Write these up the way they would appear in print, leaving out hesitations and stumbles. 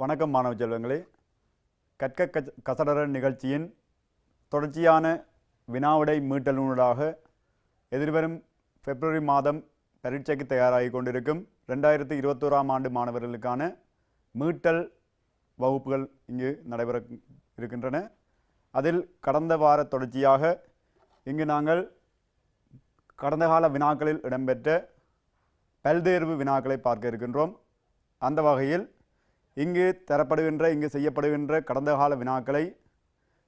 வணக்கம் மாணவ செல்வங்களே. கற்க கசடர நிகழ்ச்சியின் தொடர்ச்சியான வினாவிடை மீட்டலூடாக எதிர்வரும் பிப்ரவரி மாதம் பரீட்சைக்கு தயாராகி கொண்டிருக்கும் 2021ஆம் ஆண்டு மாணவர்களுக்கான மீட்டல் வகுப்புகள் இங்கு நடைபெற இருக்கின்றன. அதில் கடந்த வார தொடர்ச்சியாக இங்கு நாங்கள் கடந்த கால வினாக்களில் இடம்பெற்ற பல்தேர்வு வினாக்களை பார்க்க இருக்கின்றோம். அந்த வகையில் இங்கு செய்யப்படுகின்ற கடந்த கால வினாக்களை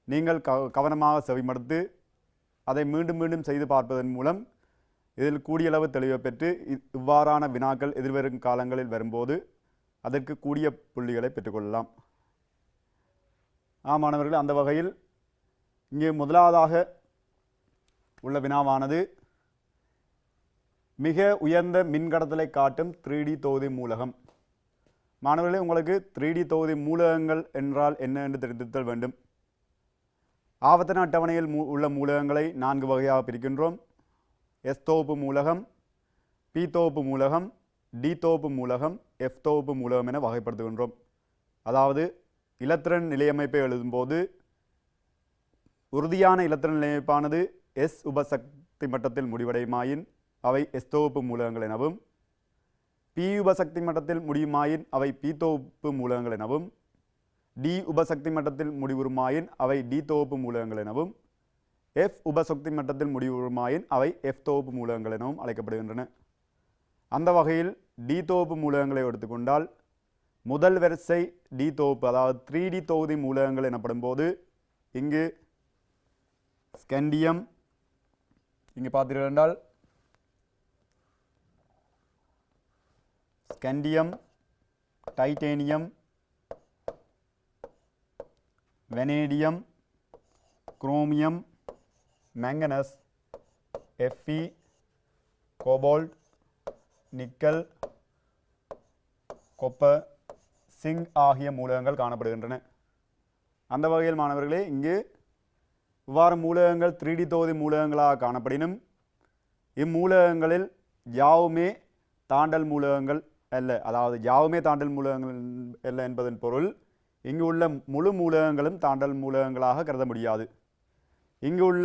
நீங்கள் கவனமாக செவிமடுத்து அதை மீண்டும் மீண்டும் செய்து பார்ப்பதன் மூலம் இதில் கூடியளவு தெளிவை பெற்று இவ்வாறான வினாக்கள் எதிர்வரும் காலங்களில் வரும்போது அதற்கு கூடிய புள்ளிகளை பெற்றுக்கொள்ளலாம். மாணவர்கள், அந்த வகையில் இங்கே முதலாவதாக உள்ள வினாவானது மிக உயர்ந்த மின்கடத்தலை காட்டும் 3D தொகுதி மூலகம். மாணவர்களே, உங்களுக்கு 3D தொகுதி மூலகங்கள் என்றால் என்ன என்று தெரிந்திருத்தல் வேண்டும். ஆவர்த்தன அட்டவணையில் உள்ள மூலகங்களை 4 வகையாக பிரிக்கின்றோம். S தொகுப்பு மூலகம், P தொகுப்பு மூலகம், D தொகுப்பு மூலகம், F தொகுப்பு மூலகம் என வகைப்படுத்துகின்றோம். அதாவது இலத்திரன் நிலையமைப்பை எழுதும்போது உறுதியான இலத்திரன் நிலையமைப்பானது S உபசக்தி மட்டத்தில் முடிவடையுமாயின் அவை S தொகுப்பு மூலகங்கள் எனவும், P உபசக்தி மட்டத்தில் முடியுமாயின் அவை P தொகுப்பு மூலகங்கள் எனவும், D உபசக்தி மட்டத்தில் முடிவுறுமாயின் அவை D தொகுப்பு மூலகங்கள் எனவும், F உபசக்தி மட்டத்தில் முடிவுறுமாயின் அவை F தொகுப்பு மூலகங்கள் எனவும் அழைக்கப்படுகின்றன. அந்த வகையில் D தொகுப்பு மூலகங்களை எடுத்துக்கொண்டால் முதல் வரிசை D தொகுப்பு, அதாவது 3D தொகுதி மூலகங்கள் எனப்படும் போது இங்கு ஸ்கண்டியம், இங்கு பார்த்தீர்கள் scandium, titanium, vanadium, chromium, manganese, Fe, cobalt, nickel, copper, zinc ஆகிய மூலகங்கள் காணப்படுகின்றன. அந்த வகையில் மாணவர்களே, இங்கு இவ்வாறு மூலகங்கள் 3D தொகுதி மூலகங்களாக காணப்படினும் இம்மூலகங்களில் யாவுமே தாண்டல் மூலகங்கள் அல்ல. அதாவது யாவுமே தாண்டல் மூலகங்கள் அல்ல என்பதன் பொருள் இங்கு உள்ள முழு மூலகங்களும் தாண்டல் மூலகங்களாக கருத முடியாது. இங்கு உள்ள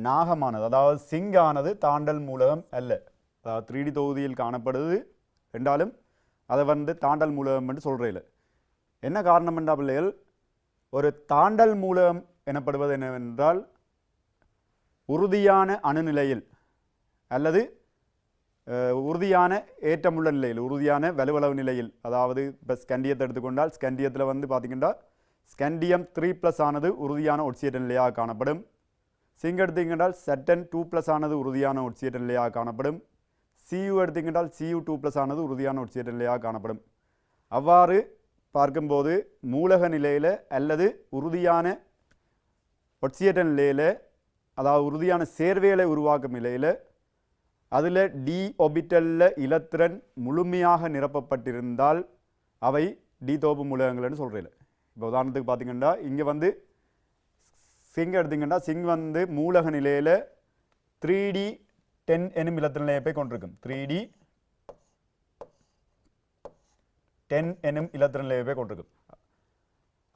நாகமானது, அதாவது சிங்கானது தாண்டல் மூலகம் அல்ல. அதாவது 3D தொகுதியில் காணப்படுது என்றாலும் அதை தாண்டல் மூலகம் என்று சொல்கிறேன். என்ன காரணம் என்றால் பிள்ளைகள், ஒரு தாண்டல் மூலகம் எனப்படுவது என்னவென்றால் உறுதியான அணுநிலையில் அல்லது உறுதியான ஏற்றமுள்ள நிலையில், உறுதியான வலுவளவு நிலையில், அதாவது இப்போ ஸ்கண்டியத்தை எடுத்துக்கொண்டால் ஸ்கண்டியத்தில் பார்த்தீங்கன்னா ஸ்கண்டியம் 3+ ஆனது உறுதியான ஒட்சியேற்ற நிலையாக காணப்படும். சிங்க் எடுத்துக்கின்றால் சட்டன் 2+ ஆனது உறுதியான ஒட்சியேற்ற நிலையாக காணப்படும். Cu எடுத்துக்கின்றால் Cu 2+ ஆனது உறுதியான ஒட்சியேற்ற நிலையாக காணப்படும். அவ்வாறு பார்க்கும்போது மூலக நிலையில் அல்லது உறுதியான ஒட்சியேற்ற நிலையில், அதாவது உறுதியான சேர்வைகளை உருவாக்கும் நிலையில் அதில் டி ஒபிட்டலில் இலத்திரன் முழுமையாக நிரப்பப்பட்டிருந்தால் அவை டி தொகுப்பு மூலகங்கள்னு சொல்கிறேன். இப்போ உதாரணத்துக்கு பார்த்தீங்கன்னா இங்கே சிங்க் எடுத்திங்கன்னா சிங்க் மூலக நிலையில் 3D10 எனும் இலத்திரன் நிலையப்பை கொண்டிருக்கும். 3D10 எனும் இலத்திரன் நிலையப்பை கொண்டிருக்கும்.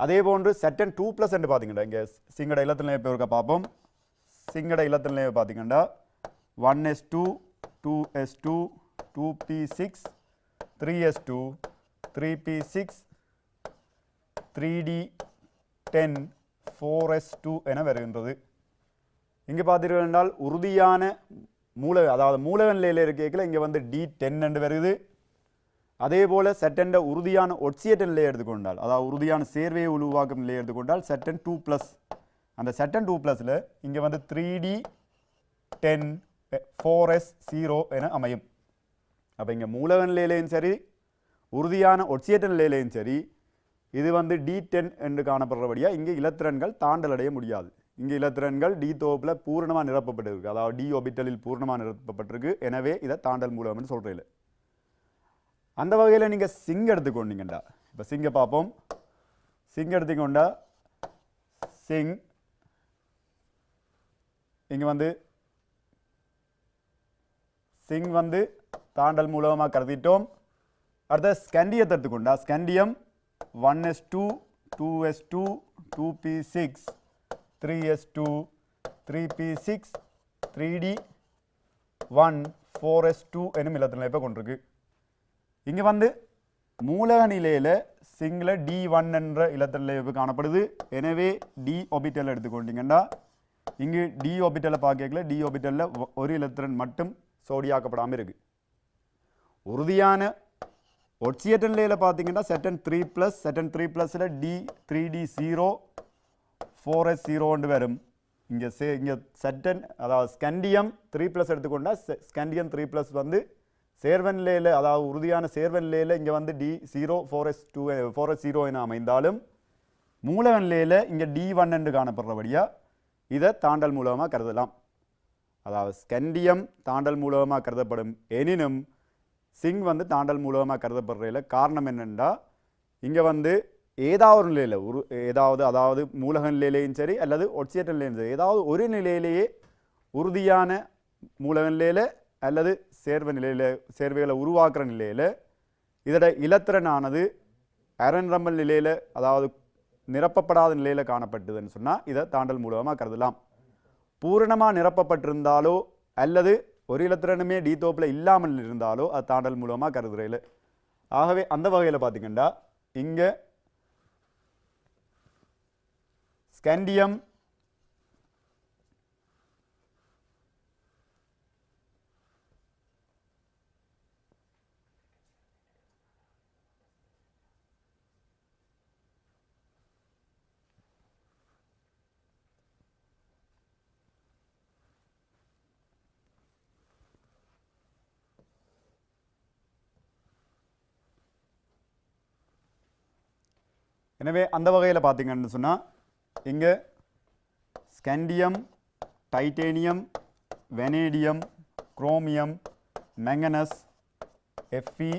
அதே போன்று சட்டன் 2+ என்று பார்த்தீங்கன்னா இங்கே சிங்கட இலத்திரன் நிலையப்பை இருக்க பார்ப்போம். சிங்கட இலத்திரன் நிலையப்பை பார்த்தீங்கன்னா 1s2, 2s2, 2p6, 3s2, 3p6, 3d10, 4s2 என வருகின்றது. இங்கே பார்த்தீர்கள் என்றால் உறுதியான அதாவது மூலக நிலையில் இருக்கையில் இங்கே D10 என்று வருது. அதே போல் சட்டண்ட உறுதியான ஒட்சியேற்ற நிலையை எடுத்துக்கொண்டால், அதாவது உறுதியான சேர்வையை உருவாக்கும் நிலையை எடுத்துக்கொண்டால் சட்டன் 2+, அந்த சட்டன் 2+ல் இங்கே 3d10, 4s0 என அமையும். அப்போ இங்கே மூலக நிலையிலையும் சரி உறுதியான ஒட்சியேற்ற நிலையிலையும் சரி இது D10 என்று காணப்படுறபடியாக இங்கே இலத்திரன்கள் தாண்டல் அடைய முடியாது. இங்கே இலத்திரன்கள் டி தொகுப்பில் பூர்ணமாக நிரப்பப்பட்டிருக்கு, அதாவது டி ஒபிட்டலில் பூர்ணமாக நிரப்பப்பட்டிருக்கு. எனவே இதை தாண்டல் மூலகம்னு சொல்கிறீங்க. அந்த வகையில் நீங்கள் சிங்க் எடுத்துக்கொண்டீங்கண்டா, இப்போ சிங்கை பார்ப்போம். சிங்க் எடுத்துக்கொண்டா சிங் இங்கே சிங் தாண்டல் மூலமாக கருதிட்டோம். அடுத்த ஸ்கண்டியத்தை எடுத்துக்கொண்டா scandium 1s2 2s2 2p6 3s2 3p6 3d1 4s2 என்னும் இலத்திரன் நிலைப்பை கொண்டிருக்கு. இங்கே வந்து மூலக நிலையில் சிங்கில் D1 என்ற இலத்திரன் நிலைப்பு காணப்படுது. எனவே டி ஆர்பிட்டல் எடுத்துக்கொண்டீங்கன்னா இங்கு டி ஆர்பிட்டலை பார்க்கல, டி ஆர்பிட்டலில் ஒரு இலத்திரன் மட்டும் சோடியாக்கப்படாமல் இருக்குது. உறுதியான ஒட்சியேற்ற நிலையில் பார்த்தீங்கன்னா செட்டன் 3+, செட்டன் 3+ல் D3d0 4s0 வரும். இங்கே இங்கே செட்டன் அதாவது ஸ்கண்டியம் 3+ எடுத்துக்கொண்டால் ஸ்கண்டியம் 3+ வந்து சேர்வ நிலையில் அதாவது உறுதியான சேர்வ நிலையில் இங்கே வந்து D0 4s0 என அமைந்தாலும் மூலக நிலையில் இங்கே D1 என்று காணப்படுறபடியாக இதை தாண்டல் மூலமாக கருதலாம். அதாவது ஸ்கண்டியம் தாண்டல் மூலமாக கருதப்படும் எனினும் சிங் வந்து தாண்டல் மூலமாக கருதப்படுறதில்ல. காரணம் என்னென்னா இங்கே வந்து ஏதாவது ஒரு நிலையில் அதாவது மூலக நிலையிலேயும் சரி அல்லது ஒட்சியேற்ற நிலையிலும் சரி ஏதாவது ஒரு நிலையிலேயே உறுதியான மூலக நிலையில் அல்லது சேர்வைகளை உருவாக்குற நிலையில் இதோட இலத்திரனானது அரண்ரம்பல் நிலையில் அதாவது நிரப்பப்படாத நிலையில் காணப்பட்டதுன்னு சொன்னால் இதை தாண்டல் மூலமாக கருதலாம். பூரணமாக நிரப்பப்பட்டிருந்தாலோ அல்லது ஒரு இலத்திரனுமே டி தோப்பில் இல்லாமல் இருந்தாலோ அது தாண்டல் மூலமாக கருதுறையில். ஆகவே அந்த வகையில் பார்த்தீங்கன்னா இங்கே ஸ்கண்டியம் எனவே அந்த வகையில் பார்த்தீங்கன்னு சொன்னால் இங்கே scandium, titanium, vanadium, chromium, manganese, Fe,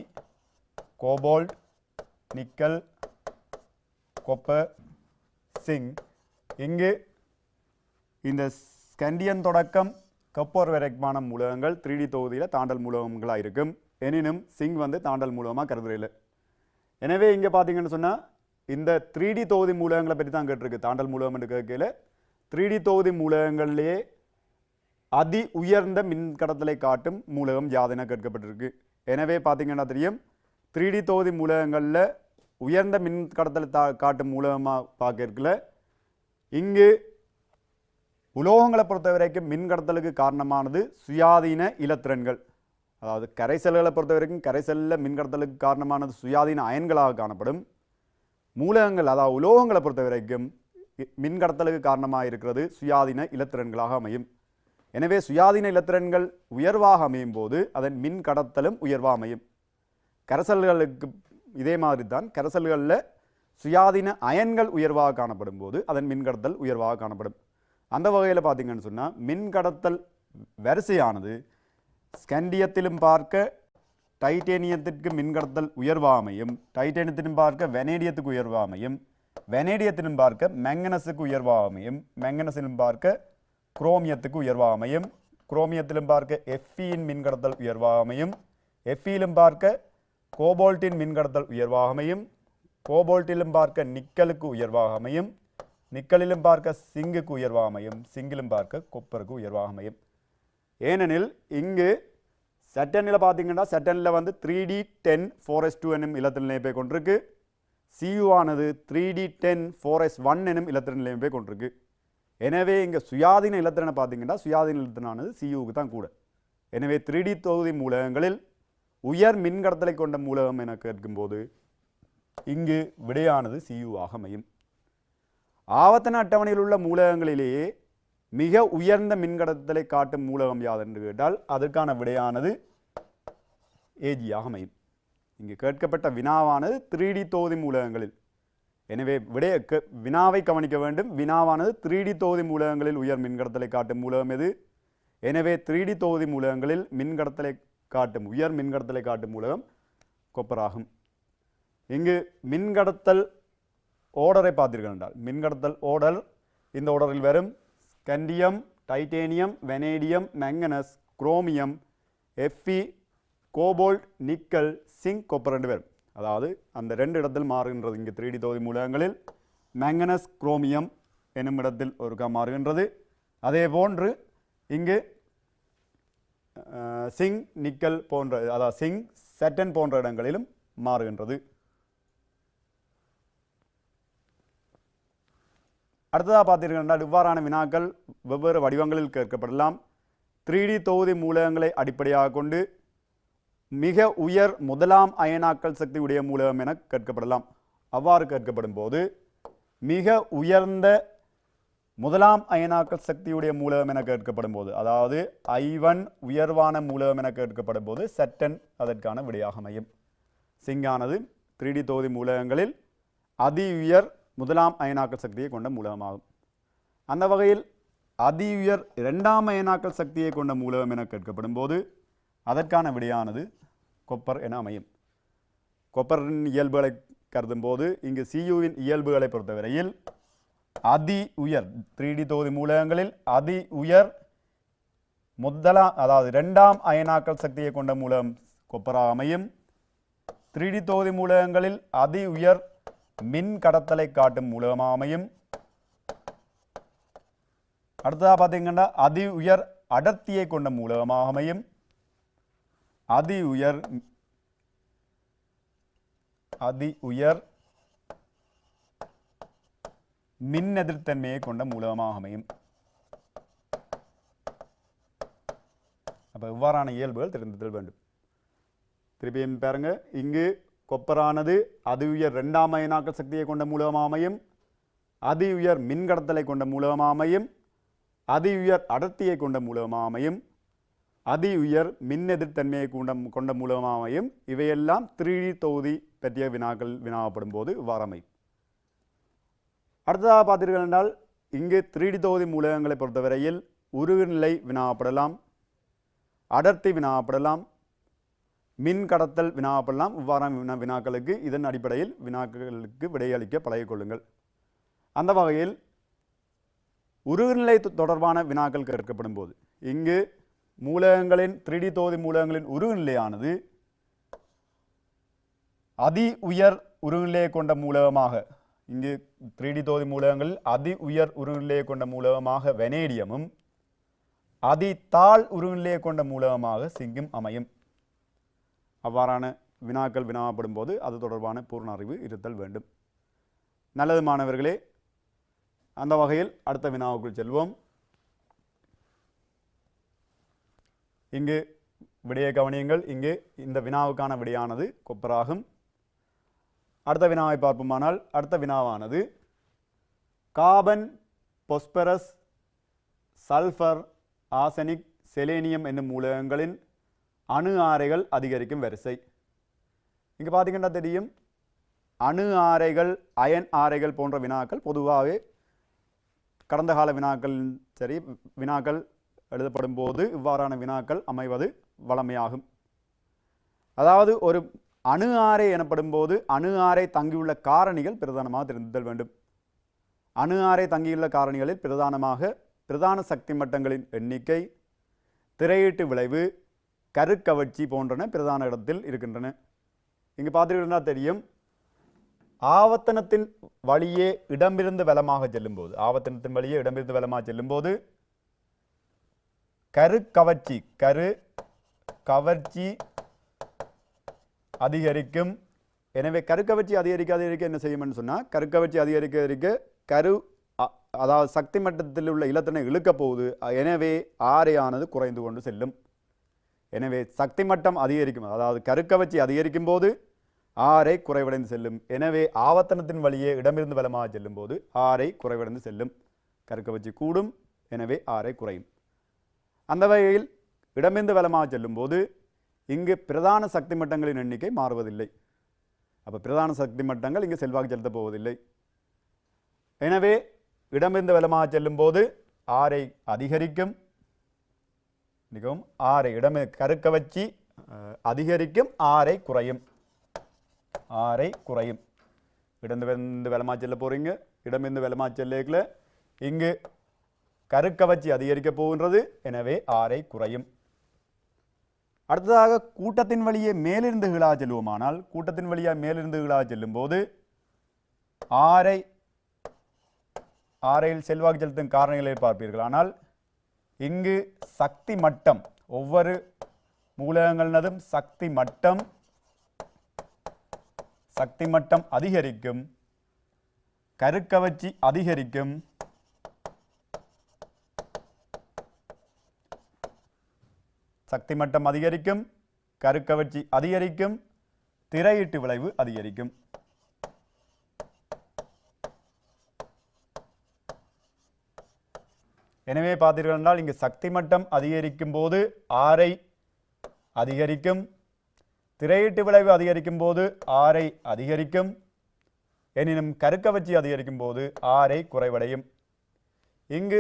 cobalt, nickel, copper, zinc. இங்கு இந்த ஸ்கண்டியம் தொடக்கம் கப்போர் வரைக்குமான மூலகங்கள் 3D தொகுதியில் தாண்டல் மூலகங்களாக இருக்கும். எனினும் சிங்க் வந்து தாண்டல் மூலமாக கருதுறையில். எனவே இங்கே பார்த்தீங்கன்னு சொன்னால் இந்த 3D தொகுதி மூலகங்களை பற்றி தான் கேட்டிருக்கு. தாண்டல் மூலகம் என்று கேட்கல 3D தொகுதி மூலகங்கள்லேயே அதி உயர்ந்த மின்கடத்தலை காட்டும் மூலகம் யாதென கேட்கப்பட்டிருக்கு. எனவே பார்த்தீங்கன்னா தெரியும் 3D தொகுதி மூலகங்களில் உயர்ந்த மின்கடத்தலை காட்டும் மூலகமாக பார்க்கல. இங்கு உலோகங்களை பொறுத்த வரைக்கும் மின்கடத்தலுக்கு காரணமானது சுயாதீன இலத்திரன்கள். அதாவது கரைசல்களை பொறுத்த வரைக்கும் கரைசலில் மின்கடத்தலுக்கு காரணமானது சுயாதீன அயன்களாக காணப்படும். மூலகங்கள் அதாவது உலோகங்களை பொறுத்த வரைக்கும் மின்கடத்தலுக்கு காரணமாக இருக்கிறது சுயாதீன இலத்திரன்களாக அமையும். எனவே சுயாதீன இலத்திரன்கள் உயர்வாக அமையும் போது அதன் மின் கடத்தலும் உயர்வாக அமையும். கரைசல்களுக்கு இதே மாதிரி தான் கரைசல்களில் சுயாதீன அயன்கள் உயர்வாக காணப்படும் போது அதன் மின்கடத்தல் உயர்வாக காணப்படும். அந்த வகையில் பார்த்தீங்கன்னு சொன்னால் மின்கடத்தல் வரிசையானது ஸ்கண்டியத்திலும் பார்க்க டைட்டேனியத்திற்கு மின்கடத்தல் உயர்வாமையும், டைட்டேனியத்திலும் பார்க்க வெனேடியத்துக்கு உயர்வாமையும், வெனேடியத்திலும் பார்க்க மேங்கனஸுக்கு உயர்வாமையும், மேங்கனஸிலும் பார்க்க குரோமியத்துக்கு உயர்வாமையும், குரோமியத்திலும் பார்க்க Feயின் மின்கடத்தல் உயர்வாமையும், Feயிலும் பார்க்க கோபால்ட்டின் மின்கடத்தல் உயர்வாமையும், கோபால்ட்டிலும் பார்க்க நிக்கலுக்கு உயர்வாமையும், நிக்கலிலும் பார்க்க சிங்குக்கு உயர்வாமையும், சிங்கிலும் பார்க்க கொப்பருக்கு உயர்வாமையும். ஏனெனில் இங்கு செட்டனில் பார்த்தீங்கன்னா செட்டனில் வந்து 3D10 4s2 என்னும் இலத்திரன் நிலைப்பை கொண்டிருக்கு. Cu ஆனது 3D10 4s1 என்னும் இலத்திரன் நிலைப்பை கொண்டிருக்கு. எனவே இங்கே சுயாதீன இலத்திரனை பார்த்தீங்கன்னா சுயாதீன இலத்திரனானது Cuக்கு தான் கூட. எனவே 3D தொகுதி மூலகங்களில் உயர் மின்கடத்தலை கொண்ட மூலகம் என கேட்கும்போது இங்கு விடையானது Cu ஆக அமையும். ஆவர்த்தன அட்டவணையில் உள்ள மூலகங்களிலேயே மிக உயர்ந்த மின்கடத்தலை காட்டும் மூலகம் யாதென்று கேட்டால் அதற்கான விடையானது Ag ஆக அமையும். இங்கு கேட்கப்பட்ட வினாவானது 3D தொகுதி மூலகங்களில். எனவே வினாவை கவனிக்க வேண்டும். வினாவானது 3D தொகுதி மூலகங்களில் உயர் மின்கடத்தலை காட்டும் மூலகம் எது? எனவே 3D தொகுதி மூலகங்களில் மின்கடத்தலை காட்டும் உயர் மின்கடத்தலை காட்டும் மூலகம் கொப்பராகும். இங்கு மின்கடத்தல் ஓர்டரை பார்த்தீர்கள் என்றால் மின்கடத்தல் ஓர்டர் இந்த ஓர்டரில் வரும் scandium, titanium, vanadium, manganese, chromium, Fe, cobalt, nickel, zinc, copper என்று வரும். அதாவது அந்த 2 இடத்தில் மாறுகின்றது. இங்கு 3D தொகுதி மூலகங்களில் மேங்கனஸ் குரோமியம் என்னும் இடத்தில் ஒருக்கா மாறுகின்றது. அதே போன்று இங்கு சிங் நிக்கல் போன்ற, அதாவது சிங் சட்டன் போன்ற இடங்களிலும் மாறுகின்றது. அடுத்ததாக பார்த்தீர்கள் இவ்வாறான வினாக்கள் வெவ்வேறு வடிவங்களில் கேட்கப்படலாம். 3D தொகுதி மூலகங்களை அடிப்படையாக கொண்டு மிக உயர் முதலாம் அயனாக்கல் சக்தி உடைய மூலகம் என கேட்கப்படலாம். அவ்வாறு கேட்கப்படும் போது மிக உயர்ந்த முதலாம் அயனாக்கல் சக்தியுடைய மூலகம் என கேட்கப்படும் போது, அதாவது I1 உயர்வான மூலகம் என கேட்கப்படும் போது சட்டன் அதற்கான விடையாக அமையும். சிங்கானது 3D தொகுதி மூலகங்களில் அதி உயர் முதலாம் அயனாக்கல் சக்தியை கொண்ட மூலகமாகும். அந்த வகையில் அதி உயர் 2ஆம் அயனாக்கல் சக்தியை கொண்ட மூலகம் என கேட்கப்படும் போது அதற்கான விடையானது கொப்பர் என அமையும். கொப்பரின் இயல்புகளை கருதும் போது இங்கு Cuவின் இயல்புகளை பொறுத்தவரையில் அதி உயர் 3D தொகுதி மூலகங்களில் அதி உயர் அதாவது 2ஆம் அயனாக்கல் சக்தியை கொண்ட மூலகம் கொப்பராக அமையும். 3D தொகுதி மூலகங்களில் அதி உயர் மின் கடத்தலை காட்டும் மூலகமாக அமையும். அடுத்ததாக பார்த்தீங்கன்னா அதி உயர் அடர்த்தியை கொண்ட மூலகமாக அமையும். அதி உயர் மின் எதிர்த்தன்மையை கொண்ட மூலகமாக அமையும். அப்போ இவ்வாறான இயல்புகள் தெரிந்திருத்தல் வேண்டும். திருப்பியும் பாருங்க, இங்கு கொப்பரானது அதி உயர் 2ஆம் அயனாக்கல் சக்தியை கொண்ட மூலகமாக அமையும். அதி உயர் மின் கடத்தலை கொண்ட மூலகமாக அமையும். அதி உயர் அடர்த்தியை கொண்ட மூலகமாக அமையும். அதி உயர் மின் எதிர்த்தன்மையை கொண்ட மூலகமாக அமையும். இவையெல்லாம் 3D தொகுதி பற்றிய வினாக்கள் வினாவப்படும் போது இவ்வாறு அமையும். அடுத்ததாக பார்த்தீர்கள் என்றால் இங்கு 3D தொகுதி மூலகங்களை பொறுத்தவரையில் உருகுநிலை வினாவப்படலாம், அடர்த்தி வினாவப்படலாம், மின் கடத்தல் வினாவப்படலாம். இவ்வாறான வினாக்களுக்கு இதன் அடிப்படையில் வினாக்களுக்கு விடையளிக்க பழகிக்கொள்ளுங்கள். அந்த வகையில் உருகுநிலை தொடர்பான வினாக்கள் கேட்கப்படும் போது இங்கு மூலகங்களின் 3D தொகுதி மூலகங்களின் உருகுநிலையானது அதி உயர் உருகுநிலையை கொண்ட மூலகமாக, இங்கு 3D தொகுதி மூலகங்களில் அதி உயர் உருகுநிலையை கொண்ட மூலகமாக வெனேடியமும் அதி தாழ் உருகுநிலையை கொண்ட மூலகமாக சிங்கும் அமையும். அவ்வாறான வினாக்கள் வினாவப்படும் போது அது தொடர்பான பூர்ண அறிவு இருத்தல் வேண்டும். நல்லது மாணவர்களே, அந்த வகையில் அடுத்த வினாவுக்குள் செல்வோம். இங்கு விடையை கவனியுங்கள். இங்கு இந்த வினாவுக்கான விடையானது கொப்பராகும். அடுத்த வினாவை பார்ப்போமானால் அடுத்த வினாவானது carbon, phosphorus, sulphur, arsenic, selenium என்னும் மூலகங்களின் அணு ஆரைகள் அதிகரிக்கும் வரிசை. இங்கு பார்த்தீங்கன்னா தெரியும், அணு ஆரைகள், அயன் ஆரைகள் போன்ற வினாக்கள் பொதுவாகவே கடந்த கால வினாக்கள் சரி வினாக்கள் எழுதப்படும் போது இவ்வாறான வினாக்கள் அமைவது வழமையாகும். அதாவது ஒரு அணு ஆரை எனப்படும் போது அணு ஆரை தங்கியுள்ள காரணிகள் பிரதானமாக தெரிந்தல் வேண்டும். அணு ஆரை தங்கியுள்ள காரணிகளில் பிரதான சக்தி மட்டங்களின் எண்ணிக்கை, திரையீட்டு விளைவு, கருக்கவர்ச்சி போன்றன பிரதான இடத்தில் இருக்கின்றன. இங்கு பார்த்துக்கிட்டா தெரியும், ஆவர்த்தனத்தின் வழியே இடமிருந்து வலமாக செல்லும்போது கருக்கவர்ச்சி அதிகரிக்கும். எனவே கருக்கவர்ச்சி அதிகரிக்க என்ன செய்யும் சொன்னால், கருக்கவர்ச்சி அதிகரிக்க அதாவது சக்தி மட்டத்தில் உள்ள இலத்தினை இழுக்க போகுது. எனவே ஆரையானது குறைந்து கொண்டு செல்லும். எனவே சக்தி மட்டம் அதிகரிக்கும், அதாவது கருக்கவர்ச்சி அதிகரிக்கும் போது ஆரை குறைவடைந்து செல்லும். எனவே ஆவர்த்தனத்தின் வழியே இடமிருந்து வலமாக செல்லும் போது ஆரை குறைவடைந்து செல்லும். கருக்கவர்ச்சி கூடும், எனவே ஆரை குறையும். அந்த வகையில் இடமிருந்து வலமாக செல்லும் போது இங்கு பிரதான சக்தி மட்டங்களின் எண்ணிக்கை மாறுவதில்லை. அப்போ பிரதான சக்தி மட்டங்கள் இங்கு செல்வாக்கு செலுத்தப் போவதில்லை. எனவே இடமிருந்து வலமாக செல்லும் போது ஆரை அதிகரிக்கும், ஆரை கருக்கவர்ச்சி அதிகரிக்கும், ஆரை குறையும். இடமிருந்து வலமாக செல்ல போறீங்க, இடமிருந்து வலமாக செல்ல இங்கு கருக்கவர்ச்சி அதிகரிக்க போகின்றது, எனவே ஆரை குறையும். அடுத்ததாக கூட்டத்தின் வழியே மேலிருந்து கீழாக செல்வோமானால் கூட்டத்தின் வழியாக மேலிருந்து கீழாக செல்லும் போது ஆரையில் செல்வாக்கு செலுத்தும் காரணிகளை பார்ப்பீர்கள். ஆனால் இங்கு சக்தி மட்டம் ஒவ்வொரு மூலகங்களினதும் சக்தி மட்டம் அதிகரிக்கும், கருக்கவர்ச்சி அதிகரிக்கும், சக்தி மட்டம் அதிகரிக்கும், கருக்கவர்ச்சி அதிகரிக்கும், திரையீட்டு விளைவு அதிகரிக்கும். எனவே பார்த்தீர்கள் என்றால் இங்கு சக்தி மட்டம் அதிகரிக்கும் போது ஆரை அதிகரிக்கும், திரையீட்டு விளைவு அதிகரிக்கும் போது ஆரை அதிகரிக்கும், எனினும் கருக்கவர்ச்சி அதிகரிக்கும் போது ஆரை குறைவடையும். இங்கு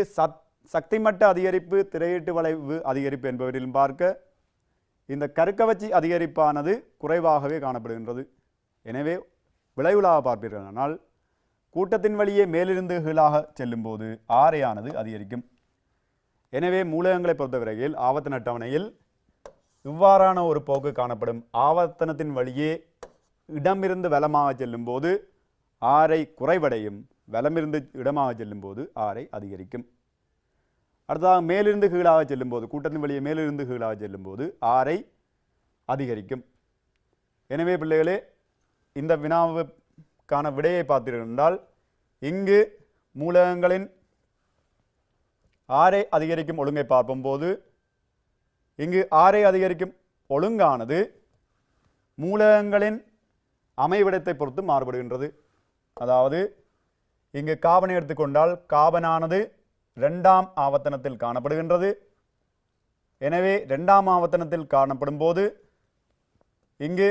சக்தி மட்ட அதிகரிப்பு, திரையீட்டு விளைவு அதிகரிப்பு என்பவற்றிலும் பார்க்க இந்த கருக்கவர்ச்சி அதிகரிப்பானது குறைவாகவே காணப்படுகின்றது. எனவே விளைவுலாக பார்ப்பீர்கள் ஆனால் கூட்டத்தின் வழியே மேலிருந்து கீழாக செல்லும் போது ஆரையானது அதிகரிக்கும். எனவே மூலகங்களை பொறுத்தவரையில் ஆவர்த்தன அட்டவணையில் இவ்வாறான ஒரு போக்கு காணப்படும். ஆவர்த்தனத்தின் வழியே இடமிருந்து வலமாக செல்லும் போது ஆரை குறைவடையும், வலமிருந்து இடமாக செல்லும் போது ஆரை அதிகரிக்கும். அடுத்ததாக மேலிருந்து கீழாக செல்லும் போது, கூட்டத்தின் வழியே மேலிருந்து கீழாக செல்லும் போது ஆரை அதிகரிக்கும். எனவே பிள்ளைகளே, இந்த வினாவுக்கான விடையை பார்த்தீர்கள் என்றால் இங்கு மூலகங்களின் ஆரை அதிகரிக்கும் ஒழுங்கை பார்க்கும் போது இங்கு ஆரை அதிகரிக்கும் ஒழுங்கானது மூலகங்களின் அமைவிடத்தை பொறுத்து மாறுபடுகின்றது. அதாவது இங்கு காபனை எடுத்துக்கொண்டால் காபனானது 2ஆம் ஆவர்த்தனத்தில் காணப்படுகின்றது. எனவே 2ஆம் ஆவர்த்தனத்தில் காணப்படும் போது இங்கு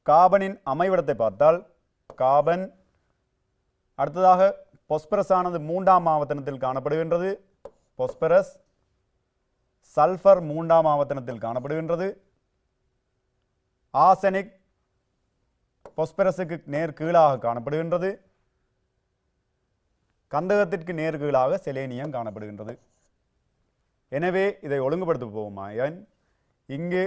காபனின் அமைவிடத்தை பார்த்தால் காபன், அடுத்ததாக பொஸ்பரஸ் ஆனது 3ஆம் ஆவர்த்தனத்தில் காணப்படுகின்றது. பொஸ்பரஸ், சல்ஃபர் 3ஆம் ஆவர்த்தனத்தில் காணப்படுகின்றது. ஆர்சனிக் பொஸ்பரஸுக்கு நேர் கீழாக காணப்படுகின்றது. கந்தகத்திற்கு நேர் கீழாக செலேனியம் காணப்படுகின்றது. எனவே இதை ஒழுங்குபடுத்த போவோமாயின் இங்கு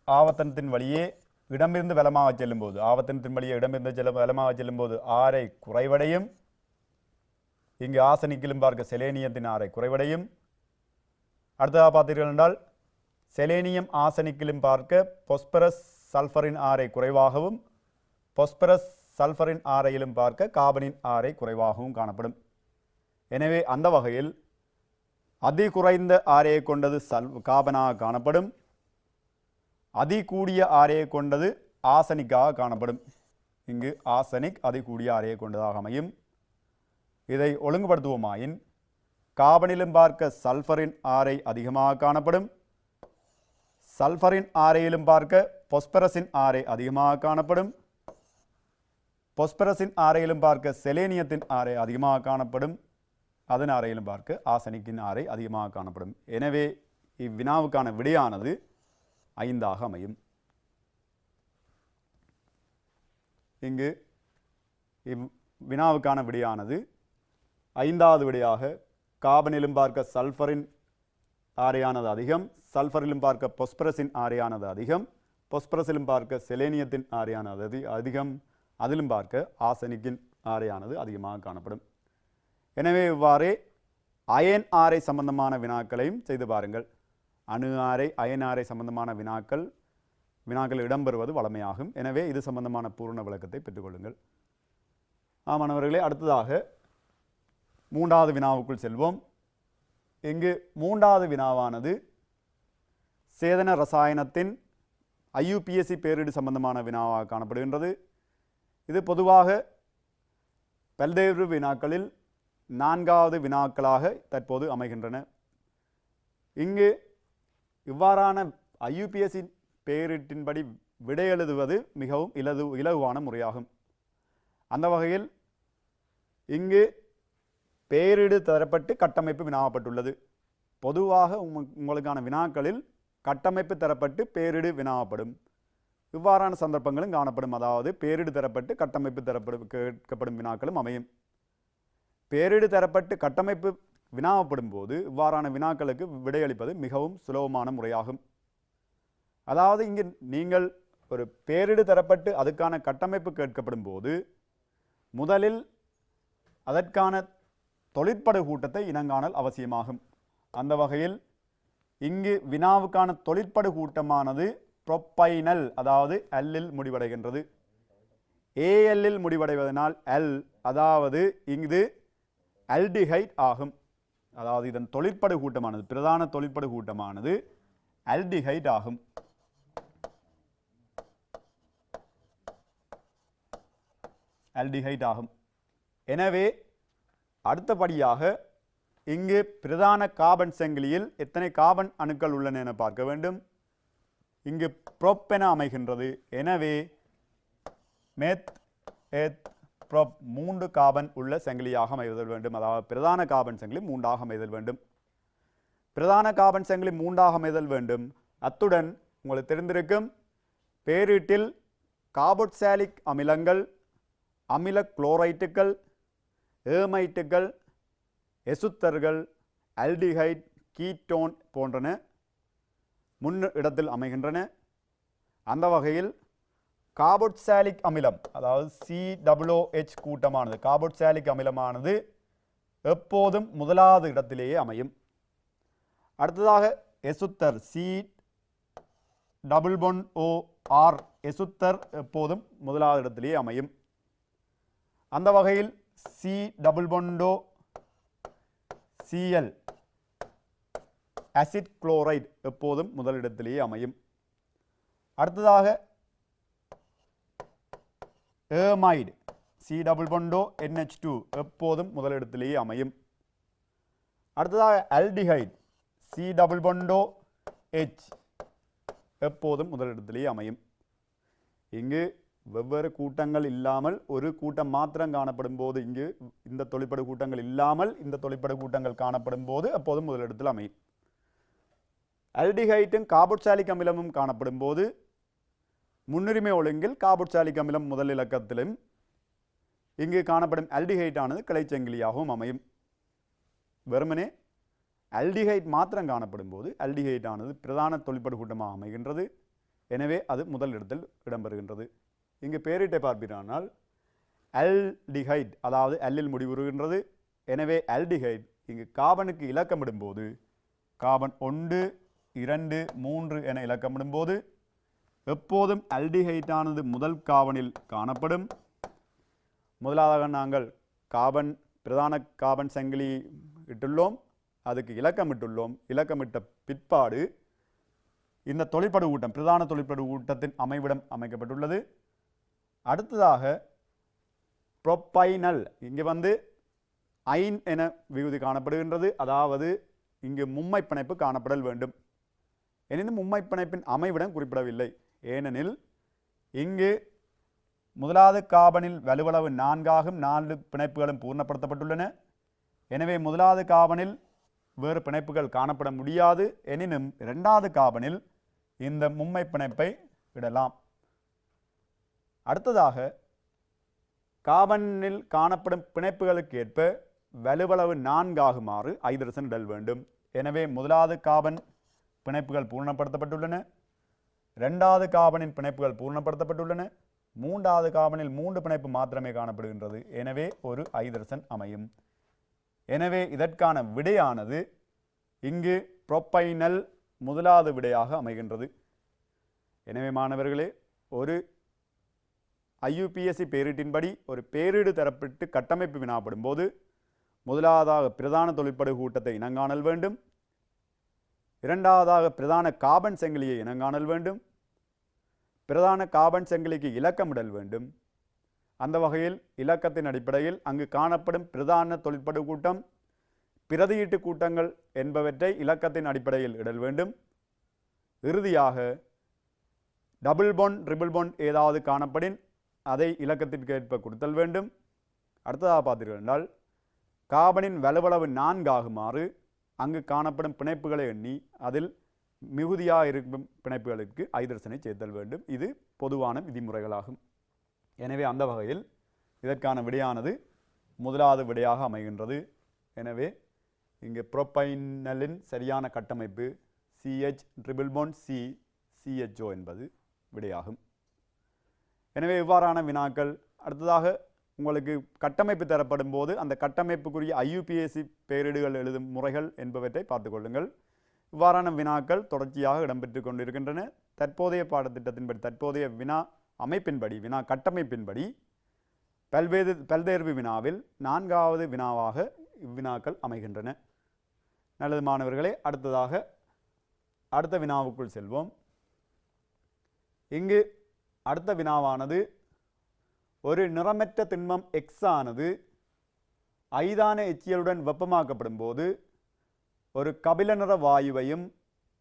ஆவர்த்தனத்தின் வழியே இடமிருந்து வலமாக செல்லும் போது, ஆவர்த்தனத்தின் வழியே இடமிருந்து வலமாக செல்லும் போது ஆரை குறைவடையும். இங்கு ஆர்சனிக்கிலும் பார்க்க செலேனியத்தின் ஆரை குறைவடையும். அடுத்ததாக பார்த்தீர்கள் என்றால் செலேனியம் ஆர்சனிக்கிலும் பார்க்க பொஸ்பரஸ் சல்ஃபரின் ஆரை குறைவாகவும், பொஸ்பரஸ் சல்ஃபரின் ஆரையிலும் பார்க்க காபனின் ஆரை குறைவாகவும் காணப்படும். எனவே அந்த வகையில் அதி குறைந்த ஆரையை கொண்டது காபனாக காணப்படும், அதி கூடிய ஆரையை கொண்டது ஆர்சனிக்காக காணப்படும். இங்கு ஆர்சனிக் அதி கூடிய ஆரையை கொண்டதாக அமையும். இதை ஒழுங்குபடுத்துவோமாயின் காபனிலும் பார்க்க சல்ஃபரின் ஆரை அதிகமாக காணப்படும், சல்ஃபரின் ஆரையிலும் பார்க்க பொஸ்பரஸின் ஆரை அதிகமாக காணப்படும், பொஸ்பரஸின் ஆரையிலும் பார்க்க செலேனியத்தின் ஆரை அதிகமாக காணப்படும், அதன் ஆரையிலும் பார்க்க ஆர்சனிக்கின் ஆரை அதிகமாக காணப்படும். எனவே இவ்வினாவுக்கான விடையானது 5ஆக அமையும். இங்கு இவ்வினாவுக்கான விடையானது 5வது விடையாக காபனிலும் பார்க்க சல்ஃபரின் ஆரையானது அதிகம், சல்ஃபரிலும் பார்க்க பொஸ்பரஸின் ஆரையானது அதிகம், பொஸ்பரஸிலும் பார்க்க செலேனியத்தின் ஆரையானது அதிகம், அதிலும் பார்க்க ஆர்சனிக்கின் ஆரையானது அதிகமாக காணப்படும். எனவே இவ்வாறே அயன் ஆரை சம்பந்தமான வினாக்களையும் செய்து பாருங்கள். அணு ஆரை, அயன் ஆரை சம்பந்தமான வினாக்கள் இடம்பெறுவது வழமையாகும். எனவே இது சம்பந்தமான பூர்ண விளக்கத்தை பெற்றுக்கொள்ளுங்கள். மாணவர்களே, அடுத்ததாக 3வது வினாவுக்குள் செல்வோம். இங்கு 3வது வினாவானது சேதன ரசாயனத்தின் IUPAC பேரிடு சம்பந்தமான வினாவாக காணப்படுகின்றது. இது பொதுவாக பல்வேறு வினாக்களில் 4வது வினாக்களாக தற்போது அமைகின்றன. இங்கு இவ்வாறான IUPAC பெயரிட்டின்படி விடை எழுதுவது மிகவும் இலகுவான முறையாகும். அந்த வகையில் இங்கு பெயரிடு தரப்பட்டு கட்டமைப்பு வினாவப்பட்டுள்ளது. பொதுவாக உங்களுக்கான வினாக்களில் கட்டமைப்பு தரப்பட்டு பெயரிடு வினாவப்படும். இவ்வாறான சந்தர்ப்பங்களும் காணப்படும். அதாவது பெயரிடு தரப்பட்டு கட்டமைப்பு கேட்கப்படும் வினாக்களும் அமையும். பெயரிடு தரப்பட்டு கட்டமைப்பு வினாவப்படும் போது இவ்வாறான வினாக்களுக்கு விடையளிப்பது மிகவும் சுலபமான முறையாகும். அதாவது இங்கு நீங்கள் ஒரு பேரிடு தரப்பட்டு அதுக்கான கட்டமைப்பு கேட்கப்படும் போது முதலில் அதற்கான தொழிற்படு கூட்டத்தை இனங்காணல் அவசியமாகும். அந்த வகையில் இங்கு வினாவுக்கான தொழிற்படு கூட்டமானது ப்ரொப்பைனல் அதாவது எல்லில் முடிவடைகின்றது. ஏஎல்லில் முடிவடைவதனால் எல் அதாவது இங்கு அல்டிஹைட் ஆகும். அதாவது இதன் தொழிற்படு கூட்டமானது பிரதான தொழிற்படு கூட்டமானது அல்டிஹைட் ஆகும். அல்டிஹைட் ஆகும். எனவே அடுத்தபடியாக இங்கு பிரதான கார்பன் சங்கிலியில் எத்தனை கார்பன் அணுக்கள் உள்ளன என பார்க்க வேண்டும். இங்கு ப்ரோப் என அமைகின்றது. எனவே மெத் எத் ப்ரோப் 3 கார்பன் உள்ள சங்கிலியாக அமைதல் வேண்டும். அதாவது பிரதான கார்பன் சங்கிலி 3ஆக அமைதல் வேண்டும். பிரதான கார்பன் சங்கிலி 3ஆக அமைதல் வேண்டும். அத்துடன் உங்களுக்கு தெரிந்திருக்கும் பேரீட்டில் கார்போக்சாலிக் அமிலங்கள், அமில குளோரைட்டுகள், ஏமைட்டுகள், எசுத்தர்கள், அல்டிஹைட், கீட்டோன் போன்றன முன் இடத்தில் அமைகின்றன. அந்த வகையில் கார்போக்சாலிக் அமிலம் அதாவது COOH கூட்டமானது கார்போக்சாலிக் அமிலமானது எப்போதும் முதலாவது இடத்திலேயே அமையும். அடுத்ததாக எசுத்தர் COOR எசுத்தர் எப்போதும் முதலாவது இடத்திலேயே அமையும். அந்த வகையில் COCl ஆசிட் குளோரைடு எப்போதும் முதலிடத்திலேயே அமையும். அடுத்ததாக ஏமைடு CONH2 எப்போதும் முதலிடத்திலேயே அமையும். அடுத்ததாக அல்டிஹைட் COOH எப்போதும் முதலிடத்திலேயே அமையும். இங்கு வெவ்வேறு கூட்டங்கள் இல்லாமல் ஒரு கூட்டம் மாத்திரம் காணப்படும் போது இங்கு இந்த தொழிற்படு கூட்டங்கள் இல்லாமல் இந்த தொழிற்படு கூட்டங்கள் காணப்படும் போது அப்போதும் முதலிடத்தில் அமையும். அல்டிஹைட்டும் கார்போக்சாலிக் அமிலமும் காணப்படும் போது முன்னுரிமை ஒழுங்கில் கார்போக்சாலிக் அமிலம் முதல் இலக்கத்திலும் இங்கு காணப்படும் அல்டிஹைட்டானது கிளைச்சங்கிலியாகவும் அமையும். வெறுமனே அல்டிஹைட் மாத்திரம் காணப்படும் போது அல்டிஹைட்டானது பிரதான தொழிற்படு கூட்டமாக அமைகின்றது. எனவே அது முதல் இடத்தில் இடம்பெறுகின்றது. இங்கு பேரிட்டை பார்ப்பீரானால் அல்டிஹைட் அதாவது அல்லில் முடிவுறுகின்றது. எனவே அல்டிஹைட் இங்கு கார்பனுக்கு இலக்கமிடும் போது கார்பன் 1, 2, 3 என இலக்கமிடும் போது எப்போதும் அல்டிஹைட்டானது முதல் கார்பனில் காணப்படும். முதலாவதாக நாங்கள் கார்பன் பிரதான கார்பன் சங்கிலி இட்டுள்ளோம், அதுக்கு இலக்கமிட்டுள்ளோம். இலக்கமிட்ட பிற்பாடு இந்த தொழிற்படு கூட்டம் பிரதான தொழிற்படு கூட்டத்தின் அமைவிடம் அமைக்கப்பட்டுள்ளது. அடுத்ததாக ப்ரொப்பைனல் இங்கு ஐன் என விகுதி காணப்படுகின்றது. அதாவது இங்கு மும்மை பிணைப்பு காணப்படல் வேண்டும். எனினும் மும்மை பிணைப்பின் அமைவிடம் குறிப்பிடவில்லை. ஏனெனில் இங்கு முதலாவது கார்பனில் வலுவளவு 4ஆகும் 4 பிணைப்புகளும் பூர்ணப்படுத்தப்பட்டுள்ளன. எனவே முதலாவது கார்பனில் வேறு பிணைப்புகள் காணப்பட முடியாது. எனினும் இரண்டாவது கார்பனில் இந்த மும்மை பிணைப்பை இடலாம். அடுத்ததாக கார்பனில் காணப்படும் பிணைப்புகளுக்கு ஏற்ப வலுவளவு 4 ஆகுமாறு ஐதரசன் இடல் வேண்டும். எனவே முதலாவது கார்பன் பிணைப்புகள் பூர்ணப்படுத்தப்பட்டுள்ளன. இரண்டாவது கார்பனின் பிணைப்புகள் பூர்ணப்படுத்தப்பட்டுள்ளன. மூன்றாவது கார்பனில் 3 பிணைப்பு மாத்திரமே காணப்படுகின்றது. எனவே ஒரு ஐதரசன் அமையும். எனவே இதற்கான விடையானது இங்கு ப்ரொப்பைனல் முதலாவது விடையாக அமைகின்றது. எனவே மாணவர்களே, ஒரு IUPAC பேரீட்டின்படி ஒரு பேரீடு தரப்பட்டு கட்டமைப்பு வினாப்படும் போது முதலாவதாக பிரதான தொழிற்படு கூட்டத்தை இனங்காணல் வேண்டும். இரண்டாவதாக பிரதான கார்பன் சங்கிலியை இனங்காணல் வேண்டும். பிரதான கார்பன் சங்கிலிக்கு இலக்கமிடல் வேண்டும். அந்த வகையில் இலக்கத்தின் அடிப்படையில் அங்கு காணப்படும் பிரதான தொழிற்படு கூட்டம், பிரதியீட்டு கூட்டங்கள் என்பவற்றை இலக்கத்தின் அடிப்படையில் இடல் வேண்டும். இறுதியாக டபுள் பாண்ட், ட்ரிபிள் பாண்ட் ஏதாவது காணப்படின் அதை இலக்கத்திற்கு ஏற்ப கொடுத்தல் வேண்டும். அடுத்ததாக பார்த்தீர்கள் என்றால் கார்பனின் வலுவளவு 4 ஆகுமாறு அங்கு காணப்படும் பிணைப்புகளை எண்ணி அதில் மிகுதியாக இருக்கும் பிணைப்புகளுக்கு ஐதரசனை சேர்த்தல் வேண்டும். இது பொதுவான விதிமுறைகளாகும். எனவே அந்த வகையில் இதற்கான விடையானது முதலாவது விடையாக அமைகின்றது. எனவே இங்கே புரோப்பைனலின் சரியான கட்டமைப்பு CH ட்ரிபிள் பாண்ட் CHO என்பது விடையாகும். எனவே இவ்வாறான வினாக்கள். அடுத்ததாக உங்களுக்கு கட்டமைப்பு தரப்படும் போது அந்த கட்டமைப்புக்குரிய IUPAC பெயரிடுகள் எழுதும் முறைகள் என்பவற்றை பார்த்துக்கொள்ளுங்கள். இவ்வாறான வினாக்கள் தொடர்ச்சியாக இடம்பெற்று கொண்டிருக்கின்றன. தற்போதைய பாடத்திட்டத்தின்படி தற்போதைய வினா அமைப்பின்படி வினா கட்டமைப்பின்படி பல்தேர்வு வினாவில் 4வது வினாவாக இவ்வினாக்கள் அமைகின்றன. நல்லது மாணவர்களே, அடுத்ததாக அடுத்த வினாவுக்குள் செல்வோம். இங்கு அடுத்த வினாவானது ஒரு நிறமற்ற திண்மம் X ஆனது ஐதான எச்சியலுடன் வெப்பமாக்கப்படும் போது ஒரு கபில நிற வாயுவையும்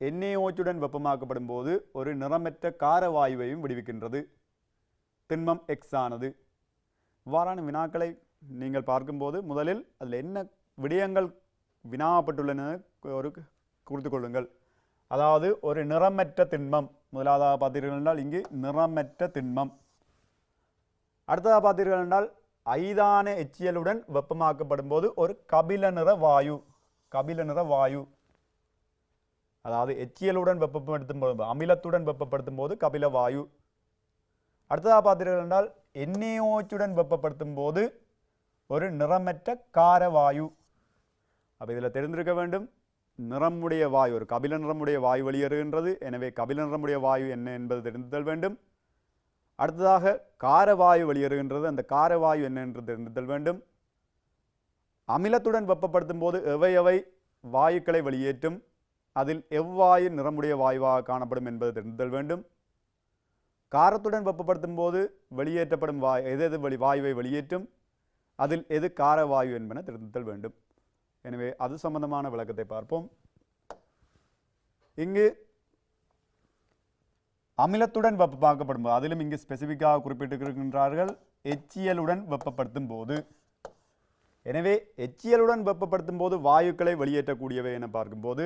NaOH வெப்பமாக்கப்படும் போது ஒரு நிறமற்ற கார வாயுவையும் விடுவிக்கின்றது. திண்மம் X ஆனது. இவ்வாறான வினாக்களை நீங்கள் பார்க்கும்போது முதலில் அதில் என்ன விடயங்கள் வினாப்பட்டுள்ளன ஒரு குறித்து கொள்ளுங்கள். அதாவது ஒரு நிறமற்ற திண்மம் முதலாவதாக பார்த்தீர்கள் என்றால் இங்கு நிறமற்ற திண்மம். அடுத்ததாக பார்த்தீர்கள் என்றால் ஐதான எச்சியலுடன் வெப்பமாக்கப்படும் போது ஒரு கபில நிற வாயு. கபில நிற வாயு அதாவது எச்சியலுடன் வெப்பப்படுத்தும் போது அமிலத்துடன் வெப்பப்படுத்தும் போது கபில வாயு. அடுத்ததாக பார்த்தீர்கள் என்றால் NaOH வெப்பப்படுத்தும் போது ஒரு நிறமற்ற கார வாயு. அப்போ இதில் தெரிந்திருக்க வேண்டும், நிறமுடைய வாயு ஒரு கபில நிறமுடைய வாயு வெளியேறுகின்றது. எனவே கபில நிறமுடைய வாயு என்ன என்பது தெரிந்துதல் வேண்டும். அடுத்ததாக காரவாயு வெளியேறுகின்றது. அந்த காரவாயு என்ன என்று தெரிந்துதல் வேண்டும். அமிலத்துடன் வெப்பப்படுத்தும் போது எவை வாயுக்களை வெளியேற்றும், அதில் எவ்வாயு நிறமுடைய வாயுவாக காணப்படும் என்பது தெரிந்துதல் வேண்டும். காரத்துடன் வெப்பப்படுத்தும் போது வெளியேற்றப்படும் எது வாயுவை வெளியேற்றும், அதில் எது காரவாயு என்பன தெரிந்துதல் வேண்டும். எனவே அது சம்பந்தமான விளக்கத்தை பார்ப்போம். இங்கு அமிலத்துடன் வெப்பமாக்கப்படும் போது அதிலும் இங்கு ஸ்பெசிஃபிக்காக குறிப்பிட்டிருக்கின்றார்கள் எச்சியலுடன் வெப்பப்படுத்தும் போது. எனவே எச்சியலுடன் வெப்பப்படுத்தும் போது வாயுக்களை வெளியேற்றக்கூடியவை என பார்க்கும்போது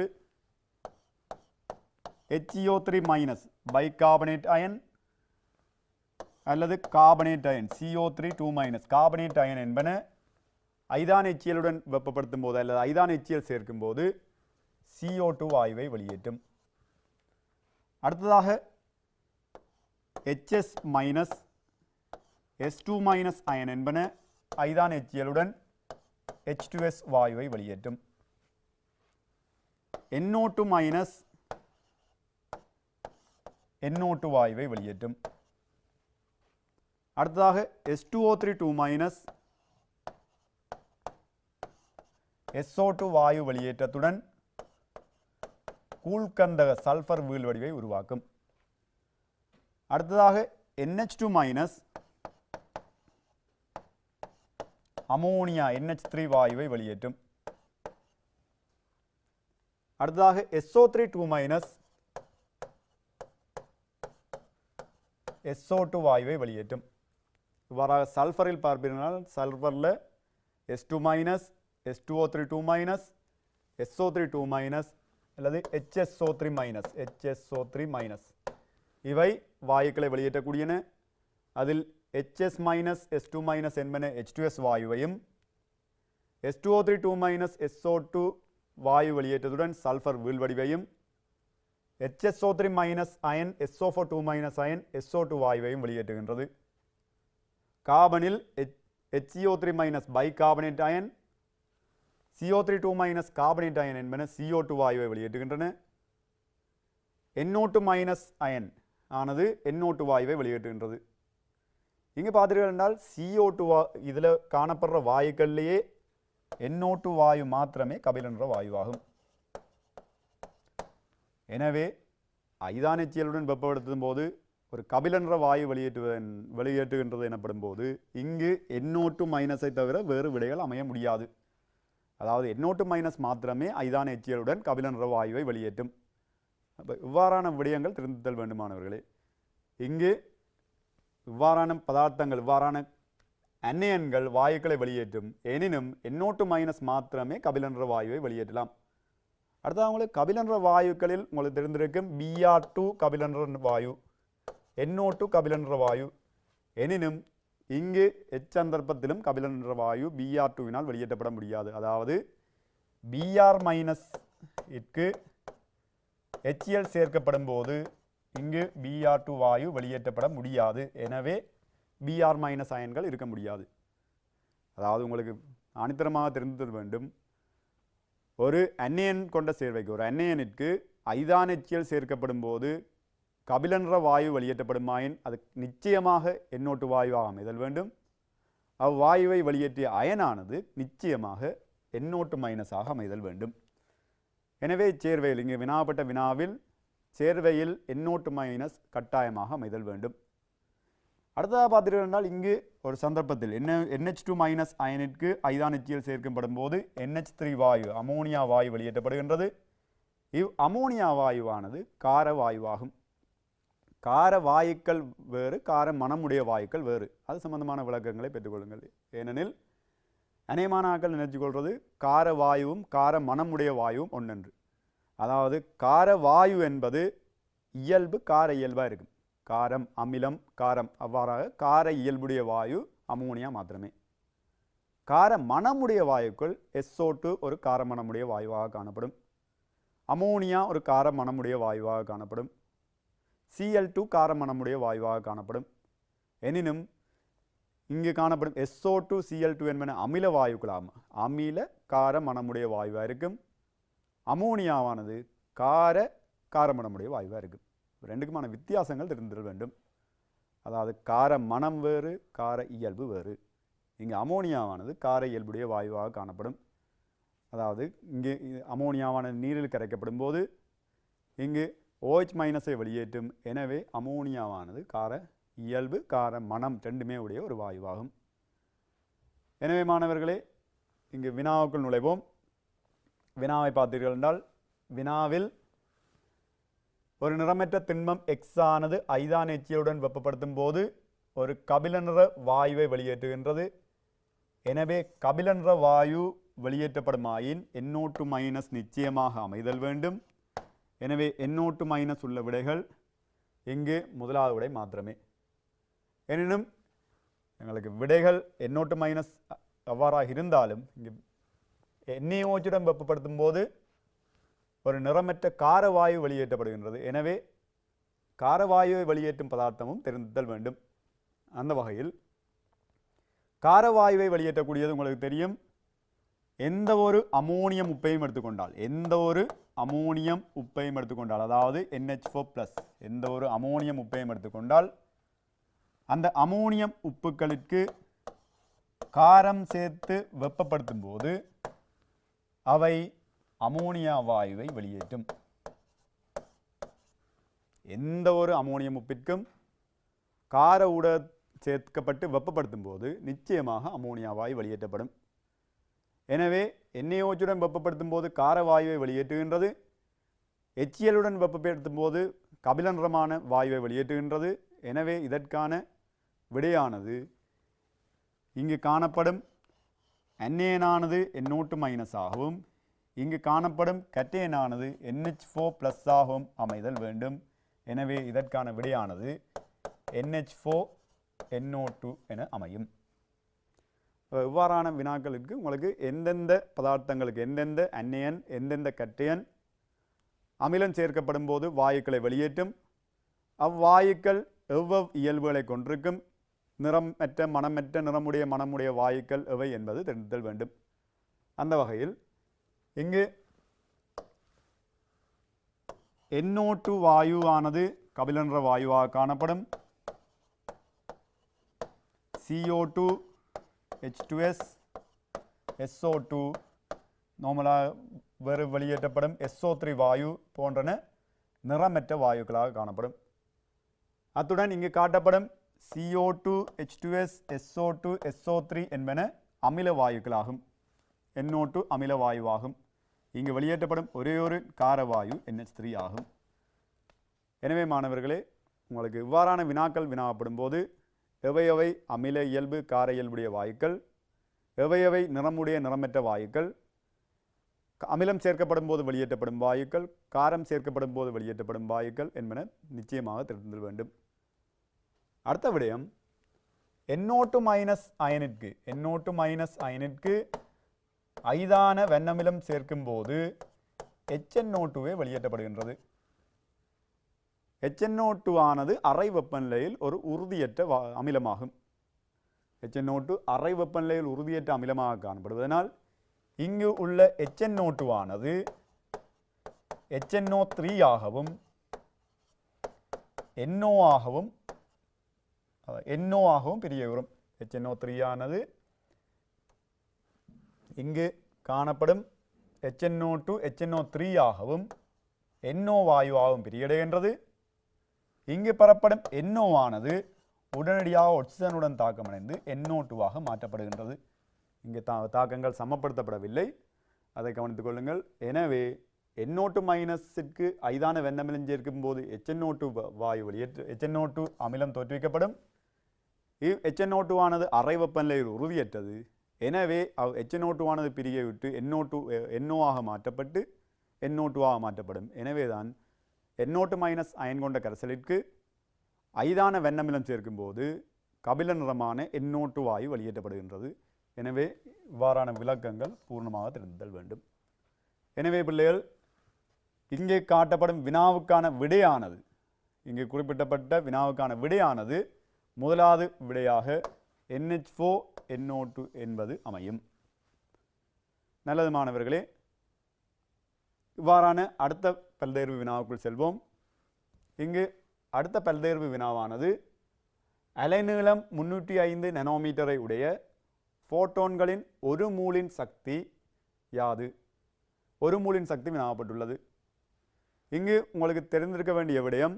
HCO3- பைகார்பனேட் அயன் அல்லது carbonate ion CO3 carbonate ion என்பன ஐதான எச்சியலுடன் வெப்பப்படுத்தும் போது அல்லது ஐதான எச்சியல் சேர்க்கும் போது CO2 வாயுவை வெளியேற்றும். அடுத்ததாக HS- S2- அயன் என்பன ஐதான எச்சியலுடன் H2S வாயுவை வெளியேற்றும். NO2- NO2 வாயுவை வெளியேற்றும். அடுத்ததாக S2O3 SO2 வாயு வெளியேற்றத்துடன் கூழ்கந்தக சல்பர் வீழ்வடிவை உருவாக்கும். அடுத்ததாக NH2- அமோனியா NH3 வாயுவை வெளியேற்றும். அடுத்ததாக SO3 SO2 வாயுவை வெளியேற்றும். இவ்வாறாக சல்ஃபரில் பார்ப்பீர்கள், சல்ஃபரில் S2- S2O3 SO3 அல்லது HSO3 இவை வாயுக்களை வெளியேற்றக்கூடியன. அதில் HS- S2- என்பன H2S வாயுவையும் S2O3 SO2 வாயு வெளியேற்றத்துடன் சல்ஃபர் வீழ்வடிவையும் HSO3- ion SO4 ion SO2 வாயுவையும் வெளியேற்றுகின்றது. கார்பனில் HCO3- bicarbonate ion CO3 carbonate ion என்பன CO2 வாயுவை வெளியேற்றுகின்றன. NO2- அயன் ஆனது NO2 வாயுவை வெளியேற்றுகின்றது. இங்கே பார்த்தீர்கள் என்றால் CO2 இதில் காணப்படுற வாயுக்கள்லேயே NO2 வாயு மாத்திரமே கபில நிற வாயுவாகும். எனவே ஐதான எச்சியலுடன் வெப்பப்படுத்தும் போது ஒரு கபில நிற வாயு வெளியேற்றுகின்றது எனப்படும் போது இங்கு NO2- தவிர வேறு விடைகள் அமைய முடியாது. அதாவது NO2- மாத்திரமே ஐதான எச்சியலுடன் கபில நிற வாயுவை வெளியேற்றும். அப்போ இவ்வாறான விடயங்கள் தெரிந்துதல் வேண்டுமானவர்களே. இங்கு இவ்வாறான பதார்த்தங்கள் இவ்வாறான அந்நியன்கள் வாயுக்களை வெளியேற்றும். எனினும் NO2- மாத்திரமே கபில நிற வாயுவை வெளியேற்றலாம். அடுத்தது உங்களுக்கு கபில நிற வாயுக்களில் உங்களுக்கு தெரிந்திருக்கும் Br2 கபில நிற வாயு, NO2 கபில நிற வாயு. எனினும் இங்கு எச்சந்தர்ப்பத்திலும் கபில நிற வாயு Br2வினால் வெளியேற்றப்பட முடியாது. அதாவது Br மைனஸ் இற்கு HCl சேர்க்கப்படும் போது இங்கு Br2 வாயு வெளியேற்றப்பட முடியாது. எனவே Br மைனஸ் அயன்கள் இருக்க முடியாது. அதாவது உங்களுக்கு அனித்தரமாக தெரிந்து வேண்டும். ஒரு அன்னையன் கொண்ட சேர்வைக்கு ஒரு அன்னையனிற்கு ஐதான் HCl சேர்க்கப்படும் போது கபிலன்ற வாயு வெளியேற்றப்படுமாயின் அது நிச்சயமாக NO2 வாயுவாக அமைதல் வேண்டும். அவ்வாயுவை வெளியேற்றிய அயனானது நிச்சயமாக NO2 மைனஸாக அமைதல் வேண்டும். எனவே சேர்வையில் இங்கு வினாப்பட்ட வினாவில் சேர்வையில் NO2 மைனஸ் கட்டாயமாக அமைதல் வேண்டும். அடுத்ததாக பார்த்துட்டு இங்கு ஒரு சந்தர்ப்பத்தில் NH2 மைனஸ் அயனிற்கு ஐதான் HCl சேர்க்கப்படும் போது NH3 வாயு அமோனியா வாயு வெளியேற்றப்படுகின்றது. இவ் அமோனியா வாயுவானது கார வாயுவாகும். கார வாயுக்கள் வேறு, கார மனமுடைய வாயுக்கள் வேறு. அது சம்பந்தமான விளக்கங்களை பெற்றுக்கொள்ளுங்கள். ஏனெனில் அநேகமான ஆக்கள் நினைச்சு கொள்வது கார வாயுவும் கார மனமுடைய வாயுவும் ஒன்றென்று. அதாவது கார வாயு என்பது இயல்பு கார இயல்பாக இருக்கும். காரம், அமிலம், காரம் அவ்வாறாக கார இயல்புடைய வாயு அமோனியா மாத்திரமே. கார மனமுடைய வாயுக்கள் SO2 ஒரு கார மனமுடைய வாயுவாக காணப்படும். அமோனியா ஒரு கார மனமுடைய வாயுவாக காணப்படும். Cl2 கார மனமுடைய வாயுவாக காணப்படும். எனினும் இங்கு காணப்படும் SO2 Cl2 என்பன அமில வாயுக்களாகும். அமில கார மனமுடைய வாயுவாக இருக்கும். அமோனியாவானது கார மனமுடைய வாயுவாக இருக்கும். ரெண்டுக்குமான வித்தியாசங்கள் தெரிந்திட வேண்டும். அதாவது கார மனம் வேறு, கார இயல்பு வேறு. இங்கு அமோனியாவானது கார இயல்புடைய வாயுவாக காணப்படும். அதாவது இங்கே அமோனியாவானது நீரில் கரைக்கப்படும் போது இங்கு OH மைனஸை வெளியேற்றும். எனவே அமோனியாவானது கார இயல்பு கார மனம் ரெண்டுமே உடைய ஒரு வாயுவாகும். எனவே மாணவர்களே இங்கு வினாவுக்குள் நுழைவோம். வினாவை பார்த்தீர்கள் என்றால் வினாவில் ஒரு நிறமற்ற திண்மம் X ஆனது ஐதான் HCl வெப்பப்படுத்தும் போது ஒரு கபில நிற வாயுவை வெளியேற்றுகின்றது. எனவே கபில நிற வாயு வெளியேற்றப்படுமாயின் NO2 மைனஸ் நிச்சயமாக அமைதல் வேண்டும். எனவே NO2 மைனஸ் உள்ள விடைகள் இங்கு முதலாவது விடை மாத்திரமே. எனினும் எங்களுக்கு விடைகள் NO2 மைனஸ் அவ்வாறாக இருந்தாலும் இங்கு NaOH வெப்பப்படுத்தும் போது ஒரு நிறமற்ற காரவாயு வெளியேற்றப்படுகின்றது. எனவே காரவாயுவை வெளியேற்றும் பதார்த்தமும் தெரிந்தல் வேண்டும். அந்த வகையில் காரவாயுவை வெளியேற்றக்கூடியது உங்களுக்கு தெரியும். எந்த ஒரு அமோனியம் உப்பையும் எடுத்துக்கொண்டால் அதாவது NH4+, எந்த ஒரு அமோனியம் உப்பையும் எடுத்துக்கொண்டால் அந்த அமோனியம் உப்புக்களுக்கு காரம் சேர்த்து வெப்பப்படுத்தும் போது அவை அமோனியா வாயுவை வெளியேற்றும். எந்த ஒரு அமோனியம் உப்பிற்கும் கார ஊட சேர்க்கப்பட்டு வெப்பப்படுத்தும் போது நிச்சயமாக அமோனியா வாயு வெளியேற்றப்படும். எனவே NaOH வெப்பப்படுத்தும் போது கார வாயுவை வெளியேற்றுகின்றது. HCl வெப்பப்படுத்தும் போது கபில நிறமான வாயுவை வெளியேற்றுகின்றது. எனவே இதற்கான விடையானது இங்கு காணப்படும் அன்னேனானது NO2 மைனஸ் ஆகவும் இங்கு காணப்படும் கட்டேனானது NH4+ ஆகவும் அமைதல் வேண்டும். எனவே இதற்கான விடையானது NH4NO2 என அமையும். இவ்வாறான வினாக்களுக்கு உங்களுக்கு எந்தெந்த பதார்த்தங்களுக்கு எந்தெந்த அன்னேயன் எந்தெந்த கட்டையன் அமிலம் சேர்க்கப்படும் போது வாயுக்களை வெளியேற்றும், அவ்வாயுக்கள் எவ்வளவு இயல்புகளை கொண்டிருக்கும், நிறமற்ற மனமற்ற நிறமுடைய மனமுடைய வாயுக்கள் எவை என்பது தெரிந்தல் வேண்டும். அந்த வகையில் இங்கு NO2 வாயுவானது கபிலன்ற வாயுவாக காணப்படும். CO2 H2S SO2 நார்மலாக வேறு வெளியேற்றப்படும் SO3 வாயு போன்றன நிறமற்ற வாயுக்களாக காணப்படும். அத்துடன் இங்கு காட்டப்படும் CO2 H2S SO2 SO3 என்பன அமில வாயுக்களாகும். NO2 அமில வாயுவாகும். இங்கு வெளியேற்றப்படும் ஒரே ஒரு காரவாயு NH3 ஆகும். எனவே மாணவர்களே உங்களுக்கு இவ்வாறான வினாக்கள் வினாப்படும் போது எவையவை அமில இயல்பு கார இயல்புடைய வாயுக்கள், எவையவை நிறமுடைய நிறமற்ற வாயுக்கள், அமிலம் சேர்க்கப்படும் போது வெளியேற்றப்படும் வாயுக்கள், காரம் சேர்க்கப்படும் போது வெளியேற்றப்படும் வாயுக்கள் என்பன நிச்சயமாக தெரிந்து வேண்டும். அடுத்த விடயம் NO2 மைனஸ் அயனிற்கு ஐதான வெண்ணமிலம் சேர்க்கும் போது HNO2 வெளியேற்றப்படுகின்றது. HNO2 ஆனது அறை வெப்பநிலையில் ஒரு உறுதியற்ற அமிலமாகும். HNO2 அறை வெப்பநிலையில் உறுதியற்ற அமிலமாக காணப்படுவதனால் இங்கு உள்ள HNO2 ஆனது HNO3 ஆகவும் NO ஆகவும் பிரிய வரும். HNO3 ஆனது இங்கு காணப்படும் HNO2 HNO3 ஆகவும் NO வாயுவாகவும் பிரியடைகின்றது. இங்கு பெறப்படும் NO ஆனது உடனடியாக ஆக்சிஜனுடன் தாக்கமடைந்து NO2 ஆக மாற்றப்படுகின்றது. இங்கு தாக்கங்கள் சமப்படுத்தப்படவில்லை, அதை கவனித்துக் கொள்ளுங்கள். எனவே NO2 மைனஸிற்கு ஐதான வெண்ணமிலம் சேர்க்கும் போது HNO2 வாயு வெளியேற்று HNO2 அமிலம் தோற்றுவிக்கப்படும். HNO2 ஆனது அறை வெப்பநிலையில் உறுதியற்றது. எனவே HNO2 ஆனது பிரியை விட்டு NO ஆக மாற்றப்பட்டு NO2 ஆக மாற்றப்படும். எனவே தான் NO2 மைனஸ் அயன் கொண்ட கரைசலிற்கு ஐதான வெண்ணமிலம் சேர்க்கும் போது கபில நிறமான NO2 வாயு வெளியேற்றப்படுகின்றது. எனவே இவ்வாறான விளக்கங்கள் பூர்ணமாக தெரிந்தல் வேண்டும். எனவே பிள்ளைகள், இங்கே காட்டப்படும் வினாவுக்கான விடையானது, இங்கே குறிப்பிட்டப்பட்ட வினாவுக்கான விடையானது முதலாவது விடையாக NH4NO2 என்பது அமையும். நல்லது மாணவர்களே, இவ்வாறான அடுத்த பல்தேர்வு வினாவுக்குள் செல்வோம். இங்கு அடுத்த பல்தேர்வு வினாவானது அலைநீளம் 305 நானோமீட்டரை உடைய ஃபோட்டான்களின் ஒரு மூலின் சக்தி யாது? ஒரு மூலின் சக்தி வினாவப்பட்டுள்ளது. இங்கு உங்களுக்கு தெரிந்திருக்க வேண்டிய விடயம்,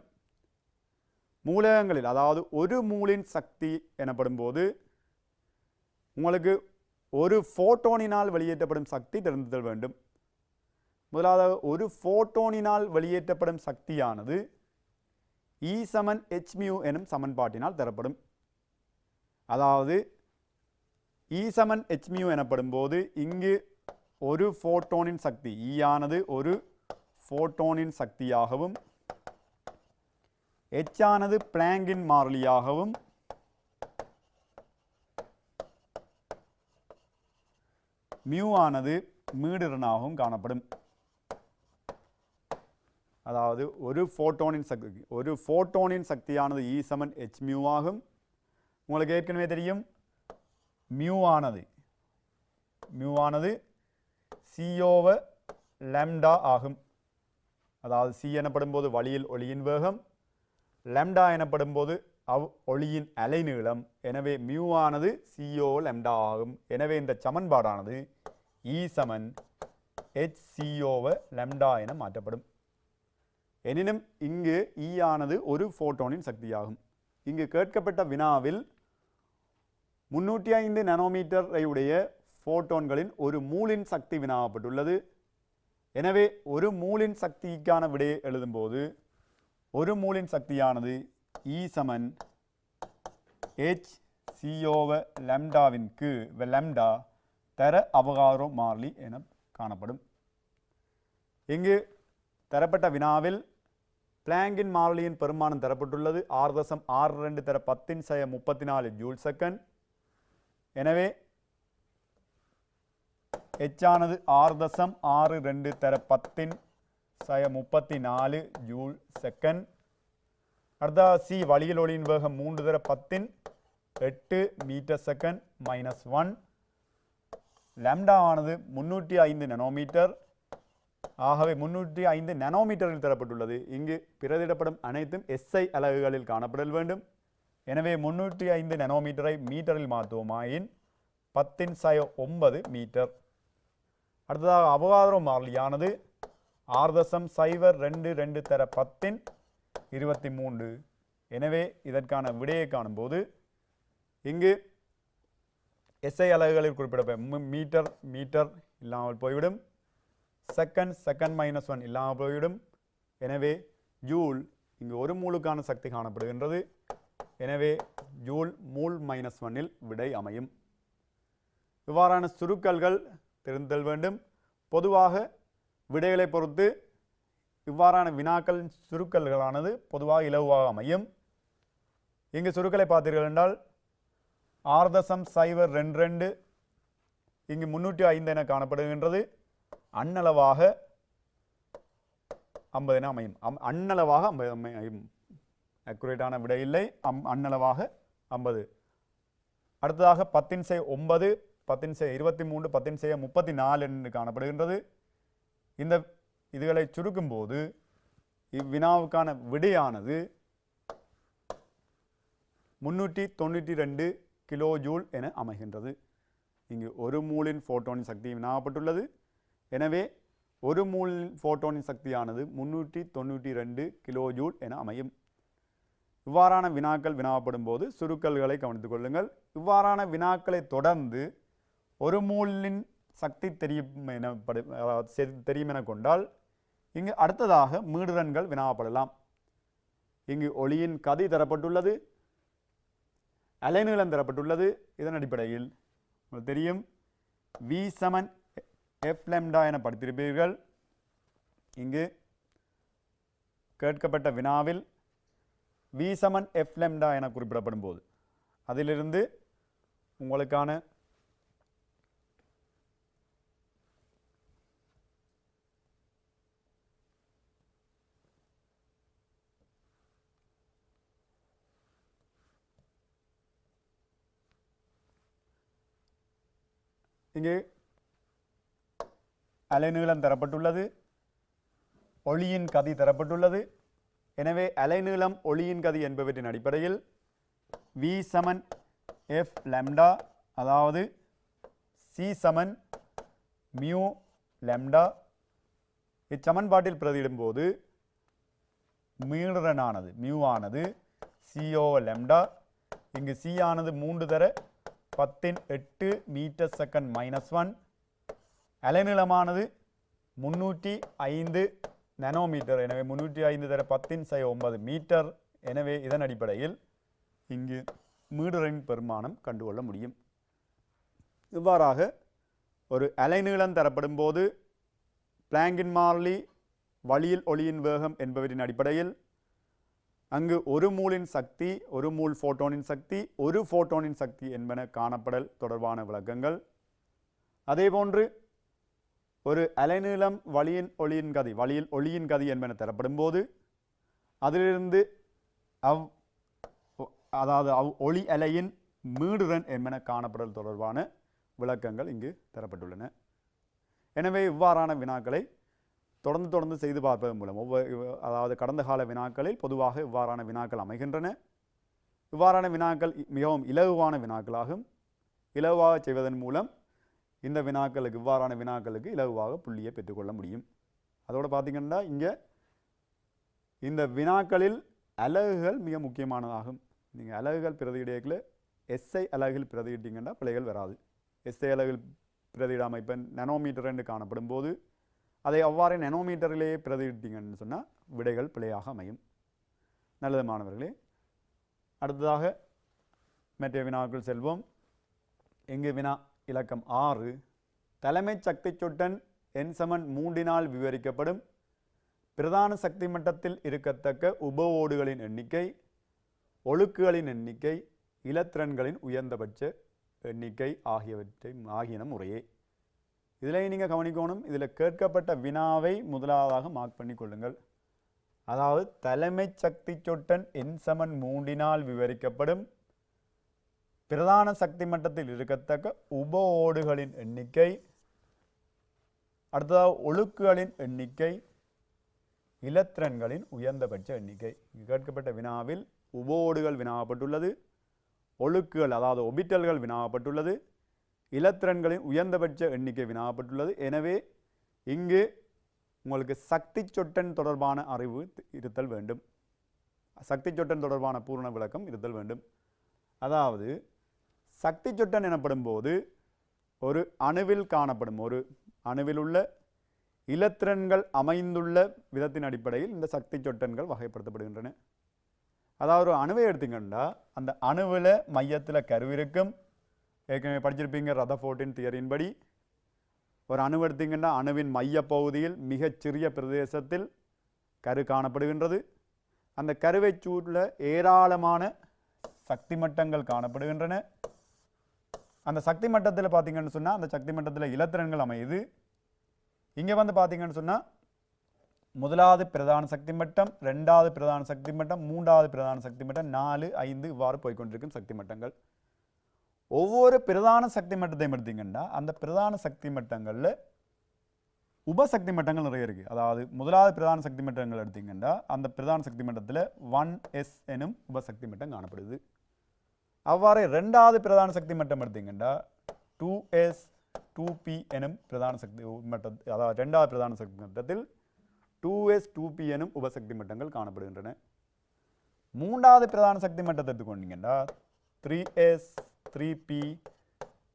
மூலகங்களில் அதாவது ஒரு மூலின் சக்தி எனப்படும் போது உங்களுக்கு ஒரு ஃபோட்டானினால் வெளியேற்றப்படும் சக்தி தெரிந்துதல் வேண்டும். முதலாவது, ஒரு ஃபோட்டானினால் வெளியேற்றப்படும் சக்தியானது E = hμ எனும் சமன்பாட்டினால் தரப்படும். அதாவது E = hμ எனப்படும் போது இங்கு ஒரு ஃபோட்டானின் சக்தி E ஆனது ஒரு ஃபோட்டானின் சக்தியாகவும் H ஆனது பிளாங்கின் மாறிலியாகவும் μ ஆனது மீடிறனாகவும் காணப்படும். அதாவது ஒரு ஃபோட்டானின் சக்தியானது E = hμ ஆகும். உங்களுக்கு ஏற்கனவே தெரியும், μ ஆனது C/λ ஆகும். அதாவது C எனப்படும் போது வழியில் ஒளியின் வேகம், λ எனப்படும் போது ஒளியின் அலைநீளம். எனவே μ ஆனது C/λ ஆகும். எனவே இந்த சமன்பாடானது E = hc/λ என மாற்றப்படும். எனினும் இங்கு E ஆனது ஒரு ஃபோட்டானின் சக்தியாகும். இங்கு கேட்கப்பட்ட வினாவில் 305 நானோமீட்டரை உடைய ஃபோட்டான்களின் ஒரு மூலின் சக்தி வினாவப்பட்டுள்ளது. எனவே ஒரு மூலின் சக்திக்கான விடையை எழுதும்போது ஒரு மூலின் சக்தியானது E = hc/λவின் கீழ் λ தர அவகாட்ரோ மாறிலி என காணப்படும். இங்கு தரப்பட்ட வினாவில் பிளாங்கின் மாறிலியின் பெருமானம் தரப்பட்டுள்ளது 6.62 தர 10⁻34 ஜூல் செகண்ட். எனவே H ஆனது 6.62 தர 10⁻34 ஜூல் செகண்ட். அடுத்த C வழியில் ஒளியின் வேகம் 3 தர 10⁸ மீட்டர் செகண்ட் -1. λ ஆனது 305 நானோமீட்டர். ஆகவே 305 நானோமீட்டரில் தரப்பட்டுள்ளது. இங்கு பிரதியிடப்படும் அனைத்தும் SI அலகுகளில் காணப்படல் வேண்டும். எனவே 305 நானோமீட்டரை மீட்டரில் மாற்றுவோமாயின் 10⁻9 மீட்டர். அடுத்ததாக அவகாட்ரோ மாறிலியானது 6.022 தர 10⁻23. எனவே இதற்கான விடையை காணும்போது இங்கு SI அலகுகளில் குறிப்பிடப்படும் மீட்டர் இல்லாமல் போய்விடும், செகண்ட் -1 இல்லாமல் போய்விடும். எனவே ஜூல் இங்கு ஒரு மூலுக்கான சக்தி காணப்படுகின்றது. எனவே ஜூல் மூல் -1இல் விடை அமையும். இவ்வாறான சுருக்கல்கள் தெரிந்தல் வேண்டும். பொதுவாக விடைகளை பொறுத்து இவ்வாறான வினாக்களின் சுருக்கல்களானது பொதுவாக இலகுவாக அமையும். இங்கு சுருக்கலை பார்த்தீர்கள் என்றால் 6.022 இங்கு 305 என காணப்படுகின்றது. அண்ணளவாக 50 என அமையும். அண்ணளவாக 50 அமையும். அக்குரேட்டான விடை இல்லை. அண்ணளவாக 50. அடுத்ததாக 10/9, 10/23, 10/34 என்று காணப்படுகின்றது. இந்த இதுகளை சுருக்கும் போது இவ்வினாவுக்கான விடையானது 392 கிலோ ஜூல் என அமைகின்றது. இங்கு ஒரு மூலின் ஃபோட்டானின் சக்தி வினாவப்பட்டுள்ளது. எனவே ஒரு மூலின் ஃபோட்டானின் சக்தியானது 392 கிலோ ஜூல் என அமையும். இவ்வாறான வினாக்கள் வினாவப்படும் போது சுருக்கல்களை கவனித்துக் கொள்ளுங்கள். இவ்வாறான வினாக்களை தொடர்ந்து ஒரு மூலின் சக்தி தெரியும் என கொண்டால் இங்கு அடுத்ததாக மீடுரன்கள் வினாவப்படலாம். இங்கு ஒளியின் கதி தரப்பட்டுள்ளது, அலைநீளம் தரப்பட்டுள்ளது. இதன் அடிப்படையில் உங்களுக்கு தெரியும் V = F lambda என படித்திருப்பீர்கள். இங்கு கேட்கப்பட்ட வினாவில் V = F lambda என குறிப்பிடப்படும் போது அதிலிருந்து உங்களுக்கான இங்கு அலைநீளம் தரப்பட்டுள்ளது, ஒளியின் கதி தரப்பட்டுள்ளது. எனவே அலைநீளம், ஒளியின் கதி என்பவற்றின் அடிப்படையில் V = F lambda அதாவது C = mu lambda இச்சமன்பாட்டில் பிரதியிடும் போது மீடுரனானது mu ஆனது CO lambda. இங்கு C ஆனது 3 தர 10⁸ மீட்டர்/செகண்ட் -1. அலைநீளமானது 305 நானோமீட்டர். எனவே 305 தர 10⁹ மீட்டர். எனவே இதன் அடிப்படையில் இங்கு மீடுரனின் பெருமானம் கண்டுகொள்ள முடியும். இவ்வாறாக ஒரு அலைநீளம் தரப்படும் போது பிளாங்கின் மாறிலி, வழியில் ஒளியின் வேகம் என்பவற்றின் அடிப்படையில் அங்கு ஒரு மூலின் சக்தி, ஒரு மூல் ஃபோட்டானின் சக்தி, ஒரு ஃபோட்டானின் சக்தி என்பன காணப்படல் தொடர்பான விளக்கங்கள். அதேபோன்று ஒரு அலைநீளம், வழியில் ஒளியின் கதி என்பன தரப்படும் போது அதிலிருந்து அதாவது ஒளி அலையின் மீடுரன் என்பன காணப்படல் தொடர்பான விளக்கங்கள் இங்கு தரப்பட்டுள்ளன. எனவே இவ்வாறான வினாக்களை தொடர்ந்து செய்து பார்ப்பதன் மூலம் அதாவது கடந்த கால வினாக்களில் பொதுவாக இவ்வாறான வினாக்கள் அமைகின்றன. இவ்வாறான வினாக்கள் மிகவும் இலகுவான வினாக்களாகும். இலகுவாக செய்வதன் மூலம் இந்த வினாக்களுக்கு, இவ்வாறான வினாக்களுக்கு இலகுவாக புள்ளியை பெற்றுக்கொள்ள முடியும். அதோடு பார்த்திங்கன்னா இங்கே இந்த வினாக்களில் அலகுகள் மிக முக்கியமானதாகும். நீங்கள் அலகுகள் பிரதியிடத்தில் SI அலகில் பிரதியிட்டீங்கன்னா பிழைகள் வராது. SI அலகில் பிரதியிடாமல் இப்போ நானோமீட்டர் என்று காணப்படும் போது அதை அவ்வாறு நானோமீட்டரிலேயே பிரதியிட்டீங்கன்னு சொன்னால் விடைகள் பிழையாக அமையும். நல்லது மாணவர்களே, அடுத்ததாக மற்ற வினாக்கள் செல்வோம். இங்கு வினா இலக்கம் 6. தலைமை சக்தி சுட்டன் N = 3 விவரிக்கப்படும் பிரதான சக்தி மட்டத்தில் இருக்கத்தக்க உப ஓடுகளின் எண்ணிக்கை, ஒழுக்குகளின் எண்ணிக்கை, இலத்திரன்களின் உயர்ந்தபட்ச எண்ணிக்கை ஆகியன முறையே. இதில் நீங்கள் கவனிக்கணும், இதில் கேட்கப்பட்ட வினாவை முதலாவதாக மார்க் பண்ணி கொள்ளுங்கள். அதாவது தலைமை சக்தி சொட்டன் N = 3 விவரிக்கப்படும் பிரதான சக்தி மட்டத்தில் இருக்கத்தக்க உப ஓடுகளின் எண்ணிக்கை, அடுத்ததாக ஒழுக்குகளின் எண்ணிக்கை, இலத்திரன்களின் உயர்ந்தபட்ச எண்ணிக்கை. கேட்கப்பட்ட வினாவில் உப ஓடுகள் வினாவப்பட்டுள்ளது, ஒழுக்குகள் அதாவது ஒபிட்டல்கள் வினாவப்பட்டுள்ளது, இலத்திரன்களின் உயர்ந்தபட்ச எண்ணிக்கை வினாவப்பட்டுள்ளது. எனவே இங்கு உங்களுக்கு சக்தி சொட்டன் தொடர்பான அறிவு இருத்தல் வேண்டும். சக்தி சொட்டன் தொடர்பான பூரண விளக்கம் இருத்தல் வேண்டும். அதாவது சக்தி சொட்டன் எனப்படும் போது ஒரு அணுவில் காணப்படும், ஒரு அணுவில் உள்ள இலத்திரன்கள் அமைந்துள்ள விதத்தின் அடிப்படையில் இந்த சக்தி சொட்டன்கள் வகைப்படுத்தப்படுகின்றன. அதாவது ஒரு அணுவை எடுத்தீங்கன்னா அந்த அணுவில் மையத்தில் கரு இருக்கும். ஏற்கனவே படிச்சிருப்பீங்க ரதர்ஃபோர்டின் தியரியின் படி. ஒரு அணு எடுத்தீங்கன்னா அணுவின் மையப்பகுதியில் மிகச்சிறிய பிரதேசத்தில் கரு காணப்படுகின்றது. அந்த கருவை சூழல ஏராளமான சக்தி மட்டங்கள் காணப்படுகின்றன. அந்த சக்தி மட்டத்தில் பார்த்தீங்கன்னு சொன்னால் அந்த சக்தி மட்டத்தில் இலத்திரன்கள் அமையுது. இங்கே வந்து பார்த்தீங்கன்னு சொன்னால் முதலாவது பிரதான சக்தி மட்டம், ரெண்டாவது பிரதான சக்தி மட்டம், மூன்றாவது பிரதான சக்தி மட்டம், 4, 5 இவ்வாறு போய்கொண்டிருக்கும் சக்தி மட்டங்கள். ஒவ்வொரு பிரதான சக்தி மட்டத்தையும் எடுத்தீங்கன்னா அந்த பிரதான சக்தி மட்டங்களில் உபசக்தி மட்டங்கள் நிறைய இருக்குது. அதாவது முதலாவது பிரதான சக்தி மட்டங்கள் எடுத்தீங்கன்னா அந்த பிரதான சக்தி மட்டத்தில் 1s எனும் உபசக்தி மட்டம் காணப்படுது. அவ்வாறு ரெண்டாவது பிரதான சக்தி மட்டம் எடுத்தீங்கன்னா 2s 2p எனும் பிரதான சக்தி மட்டம், அதாவது ரெண்டாவது பிரதான சக்தி மட்டத்தில் 2s 2p எனும் உபசக்தி மட்டங்கள் காணப்படுகின்றன. மூன்றாவது பிரதான சக்தி மட்டத்தை எடுத்துக்கொண்டீங்கன்னா 3s 3p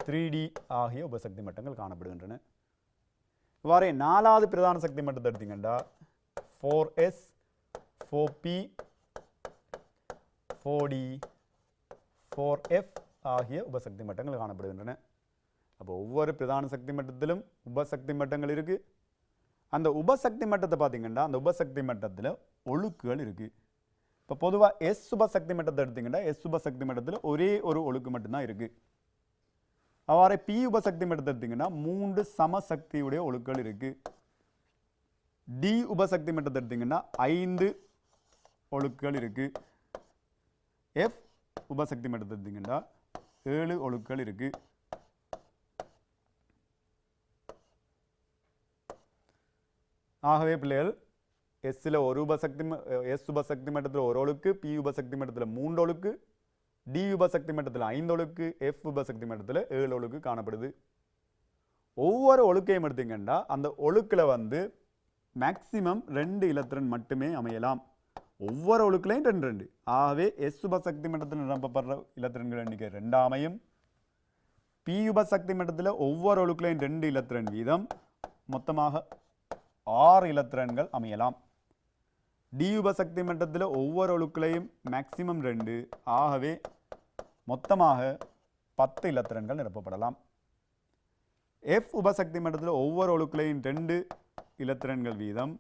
3d ஆகிய உபசக்தி மட்டங்கள் காணப்படுகின்றன. இவ்வாறே நாலாவது பிரதான சக்தி மட்டத்தை எடுத்தீங்கன்னா 4s 4p 4d 4f ஆகிய உபசக்தி மட்டங்கள் காணப்படுகின்றன. அப்போ ஒவ்வொரு பிரதான சக்தி மட்டத்திலும் உபசக்தி மட்டங்கள் இருக்கு. அந்த உபசக்தி மட்டத்தை பார்த்தீங்கன்னா அந்த உபசக்தி மட்டத்தில் ஒழுக்குகள் இருக்கு. இப்போ பொதுவாக எஸ் உபசக்தி மட்டத்தை எடுத்தீங்கன்னா எஸ் உபசக்தி மட்டத்தில் ஒரே ஒரு ஒழுக்கு மட்டும்தான் இருக்கு. அவ்வாறு பி உபசக்தி மட்டத்தை எடுத்தீங்கன்னா 3 சமசக்தியுடைய ஒழுக்குகள் இருக்கு. டி உபசக்தி மட்டத்தை எடுத்தீங்கன்னா 5 ஒழுக்குகள் இருக்கு. எஃப் உபசக்தி மட்டத்தை எடுத்தீங்கன்னா 7 ஒழுக்குகள் இருக்கு. ஆகவே பிள்ளைகள் எஸ்ல ஒரு உபசக்தி எஸ் உபசக்தி மட்டத்தில் ஒரு ஒழுக்கு, பி உபசக்தி மட்டத்தில் 3 ஒழுக்கு, டி உபசக்தி மட்டத்தில் 5 ஒழுக்கு, எஃப் உபசக்தி மட்டத்தில் 7 ஒழுக்கு காணப்படுது. ஒவ்வொரு ஒழுக்கையும் எடுத்தீங்கன்னா அந்த ஒழுக்கில் வந்து மேக்சிமம் 2 இலத்திரன் மட்டுமே அமையலாம். ஒவ்வொரு ஒழுக்கிலையும் 2. ஆகவே எஸ் உபசக்தி மட்டத்தில் நிரப்பப்படுற இலத்திரன்கள் எண்ணிக்கை 2 அமையும். பி உபசக்தி மட்டத்தில் ஒவ்வொரு ஒழுக்கிலையும் 2 இலத்திரன் வீதம், மொத்தமாக 6 இலத்திரன்கள் அமையலாம். டி உபசக்தி மட்டத்தில் ஒவ்வொரு ஒழுக்கிலையும் மேக்சிமம் 2, ஆகவே மொத்தமாக 10 இலத்திரன்கள் நிரப்பப்படலாம். எஃப் உபசக்தி மட்டத்தில் ஒவ்வொரு ஒழுக்கிலையும் 2 இலத்திரன்கள் வீதம்,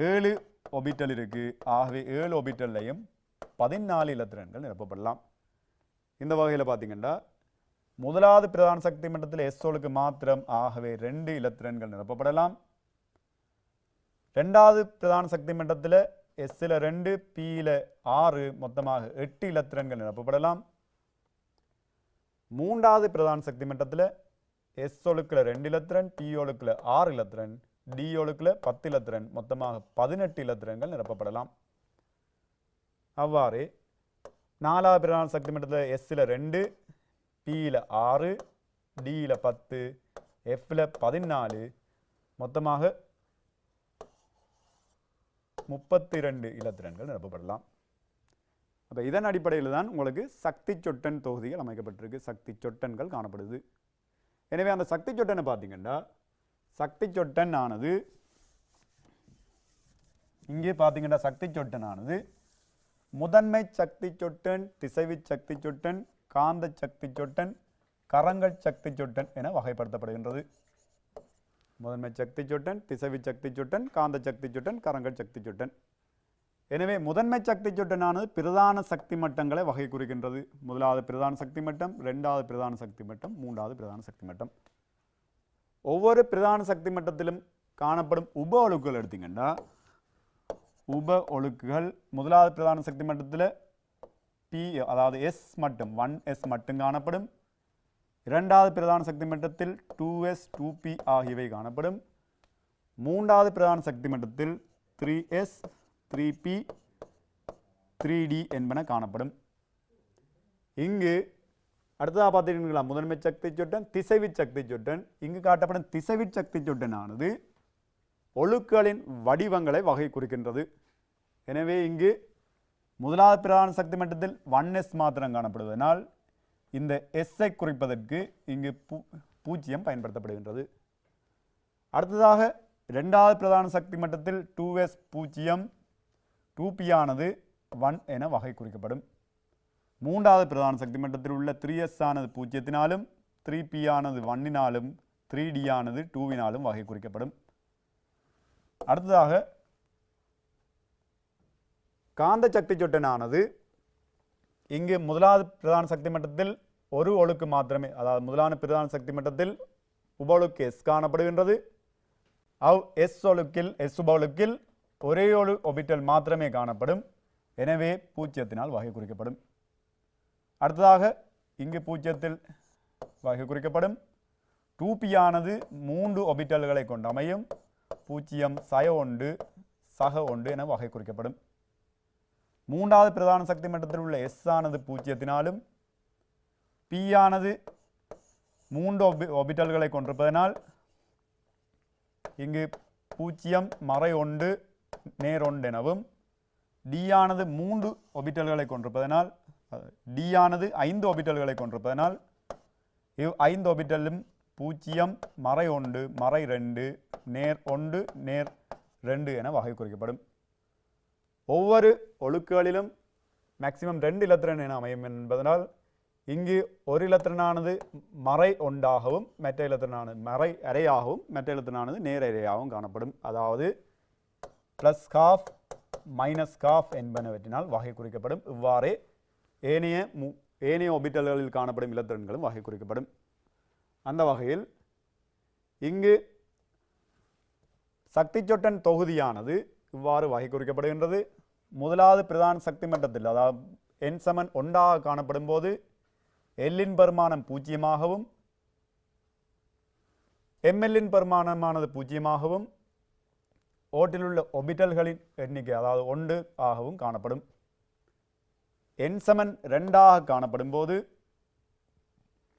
7 ஒபிட்டல் இருக்கு. ஆகவே 7 ஒபிட்டல்லையும் 14 இலத்திரன்கள் நிரப்பப்படலாம். இந்த வகையில் பார்த்தீங்கன்னா முதலாவது பிரதான சக்தி மட்டத்தில் எஸ் ஒழுக்கு மாத்திரம், ஆகவே 2 இலத்திரன்கள் நிரப்பப்படலாம். ரெண்டாவது பிரதான சக்தி மட்டத்தில் எஸ்ஸில் 2, பியில் 6, மொத்தமாக 8 இலத்திரன்கள் நிரப்பப்படலாம். மூன்றாவது பிரதான சக்தி மட்டத்தில் எஸ் ஒழுக்கில் 2 இலத்திரன், பி ஒழுக்கில் 6 இலத்திரன், டி ஒழுக்கில் 10 இலத்திரன், மொத்தமாக 18 இலத்திரன்கள் நிரப்பப்படலாம். அவ்வாறு நாலாவது பிரதான சக்தி மட்டத்தில் எஸ்ஸில் 2, பியில் 6, டியில் 10, எஃப்ல 14, மொத்தமாக 32 இலத்திரன்கள் நிரப்பப்படலாம். அப்போ இதன் அடிப்படையில் தான் உங்களுக்கு சக்தி சொட்டன் தொகுதிகள் அமைக்கப்பட்டிருக்கு, சக்தி சொட்டன்கள் காணப்படுது. எனவே அந்த சக்தி சொட்டனை பார்த்தீங்கன்னா சக்தி சொட்டன் ஆனது இங்கே பார்த்தீங்கன்னா சக்தி சொட்டன் ஆனது முதன்மை சக்தி சொட்டன், திசைவி சக்தி சொட்டன், காந்த சக்தி சொட்டன், கரங்கள் சக்தி சொட்டன் என வகைப்படுத்தப்படுகின்றது. முதன்மை சக்தி சொட்டன், திசைவி சக்தி சொட்டன், காந்த சக்தி சொட்டன், கரங்கள் சக்தி சொட்டன். எனவே முதன்மை சக்தி சொட்டனானது பிரதான சக்தி மட்டங்களை வகை குறிக்கின்றது. முதலாவது பிரதான சக்தி மட்டம், ரெண்டாவது பிரதான சக்தி மட்டம், மூன்றாவது பிரதான சக்தி மட்டம். ஒவ்வொரு பிரதான சக்தி மட்டத்திலும் காணப்படும் உப ஒழுக்குகள் எடுத்தீங்கன்னா உப ஒழுக்குகள் முதலாவது பிரதான சக்தி மட்டத்தில் பி, அதாவது எஸ் மட்டும் 1s மட்டும் காணப்படும். இரண்டாவது பிரதான சக்தி மட்டத்தில் 2s 2p ஆகியவை காணப்படும். மூன்றாவது பிரதான சக்தி மட்டத்தில் 3s 3p 3d என்பன காணப்படும். இங்கு அடுத்ததாக பார்த்தீங்கன்னா முதன்மை சக்தி சொட்டன், திசைவி சக்தி சொட்டன். இங்கு காட்டப்படும் திசைவி சக்தி சொட்டனானது ஒழுக்குகளின் வடிவங்களை வகை குறிக்கின்றது. எனவே இங்கு முதலாவது பிரதான சக்தி மட்டத்தில் 1s மாத்திரம் காணப்படுவதனால் இந்த எஸ்ஸை குறிப்பதற்கு இங்கு 0 பயன்படுத்தப்படுகின்றது. அடுத்ததாக இரண்டாவது பிரதான சக்தி மட்டத்தில் 2s 0, 2p ஆனது 1 என வகை குறிக்கப்படும். மூன்றாவது பிரதான சக்தி மட்டத்தில் உள்ள 3s ஆனது 0 3p ஆனது 1 3d ஆனது 2 வகை குறிக்கப்படும். அடுத்ததாக காந்த சக்தி சொட்டனானது இங்கு முதலாவது பிரதான சக்தி மட்டத்தில் ஒரு ஒழுக்கு மாத்திரமே, அதாவது முதலான பிரதான சக்தி மட்டத்தில் உபொழுக்கு S காணப்படுகின்றது. S ஒழுக்கில் S உபொழுக்கில் ஒரே ஒரு ஒபிட்டல் மாத்திரமே காணப்படும். எனவே பூஜ்ஜியத்தினால் வகை குறிக்கப்படும். அடுத்ததாக இங்கு பூஜ்ஜியத்தில் வகை குறிக்கப்படும் 2p ஆனது 3 ஒபிட்டல்களை கொண்டு அமையும். 0 சய 1 சக 1 என வகை குறிக்கப்படும். மூன்றாவது பிரதான சக்தி மட்டத்தில் உள்ள S ஆனது பூஜ்ஜியத்தினாலும் p ஆனது 3 ஒபிட்டல்களை கொண்டிருப்பதனால் இங்கு 0 மறை 1 நேர் 1 எனவும், d ஆனது 3 ஒபிட்டல்களை கொண்டிருப்பதனால் d ஆனது 5 ஒபிட்டல்களை கொண்டிருப்பதனால் இவ் 5 ஒபிட்டலும் 0 மறை 1 மறை 2 நேர் 1 நேர் 2 என வகை குறிக்கப்படும். ஒவ்வொரு ஒழுக்குகளிலும் மேக்சிமம் 2 இலத்திரன் என அமையும் என்பதனால் இங்கு ஒரு இலத்திரனானது மறை 1ஆகவும் மற்ற இலத்திரனானது மறை அரையாகவும் மற்ற இலத்திரனானது நேர் அரையாகவும் காணப்படும். அதாவது பிளஸ் காஃப் மைனஸ் காஃப் என்பனவற்றினால் வகை குறிக்கப்படும். இவ்வாறே ஏனைய ஒபிட்டல்களில் காணப்படும் இலத்திரன்களும் வகை குறிக்கப்படும். அந்த வகையில் இங்கு சக்தி சொட்டன் தொகுதியானது இவ்வாறு வகை குறிக்கப்படுகின்றது. முதலாவது பிரதான சக்தி மட்டத்தில் அதாவது n சமன் 1ஆக காணப்படும் போது Lன் பெருமானம் 0ஆகவும் mLன் பெருமானமானது 0ஆகவும் ஓட்டில் உள்ள ஒபிட்டல்களின் எண்ணிக்கை அதாவது 1 ஆகவும் காணப்படும். n சமன் 2ஆக காணப்படும் போது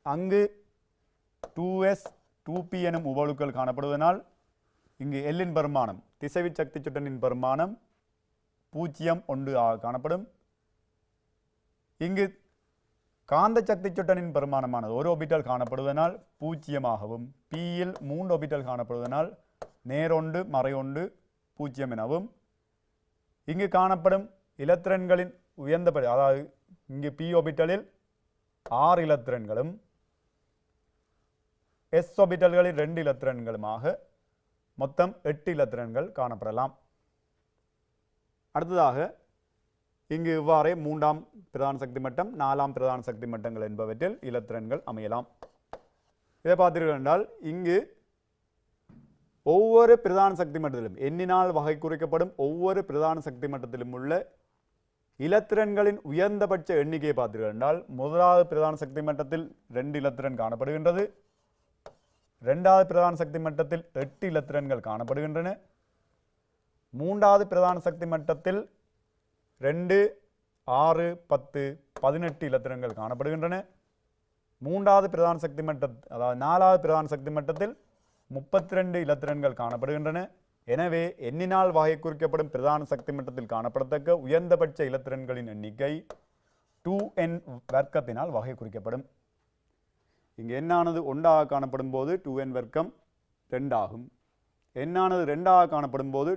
அங்கு 2s 2p எனும் உபொழுக்கள் காணப்படுவதனால் இங்கு Lன் பெருமானம் திசைவி சக்தி சுட்டனின் பெருமானம் 0 1 ஆக காணப்படும். இங்கு காந்த சக்தி சுட்டனின் பெருமானமானது ஒரு ஒபிட்டல் காணப்படுவதனால் 0ஆகவும், pயில் 3 ஒபிட்டல் காணப்படுவதனால் நேர் 1 மறை 1 0 எனவும், இங்கு காணப்படும் இலத்திரன்களின் உயர்ந்தபடி அதாவது இங்கு p ஒபிட்டலில் 6 இலத்திரன்களும் s ஒபிட்டல்களில் 2 இலத்திரன்களுமாக மொத்தம் 8 இலத்திரன்கள் காணப்படலாம். அடுத்ததாக இங்கு இவ்வாறே 3ஆம் பிரதான சக்தி மட்டம் 4ஆம் பிரதான சக்தி மட்டங்கள் என்பவற்றில் இலத்திரன்கள் அமையலாம். இதை பார்த்தீர்கள் என்றால் இங்கு ஒவ்வொரு பிரதான சக்தி மட்டத்திலும் எண்ணினால் வகை குறிக்கப்படும் ஒவ்வொரு பிரதான சக்தி மட்டத்திலும் உள்ள இலத்திரன்களின் உயர்ந்தபட்ச எண்ணிக்கையை பார்த்தீர்கள் என்றால் முதலாவது பிரதான சக்தி மட்டத்தில் 2 இலத்திரன் காணப்படுகின்றது. இரண்டாவது பிரதான சக்தி மட்டத்தில் 8 இலத்திரன்கள் காணப்படுகின்றன. மூன்றாவது பிரதான சக்தி மட்டத்தில் 2 6 10 18 இலத்திரன்கள் காணப்படுகின்றன. மூன்றாவது பிரதான சக்தி மட்டத்தில் அதாவது 4வது பிரதான சக்தி மட்டத்தில் 32 இலத்திரன்கள் காணப்படுகின்றன. எனவே எண்ணினால் வகை குறிக்கப்படும் பிரதான சக்தி மட்டத்தில் காணப்படத்தக்க உயர்ந்தபட்ச இலத்திரன்களின் எண்ணிக்கை 2n வர்க்கத்தினால் வகை குறிக்கப்படும். இங்கு எண்ணானது 1ஆக காணப்படும் போது 2n வர்க்கம் 2 ஆகும். எண்ணானது 2ஆக காணப்படும் போது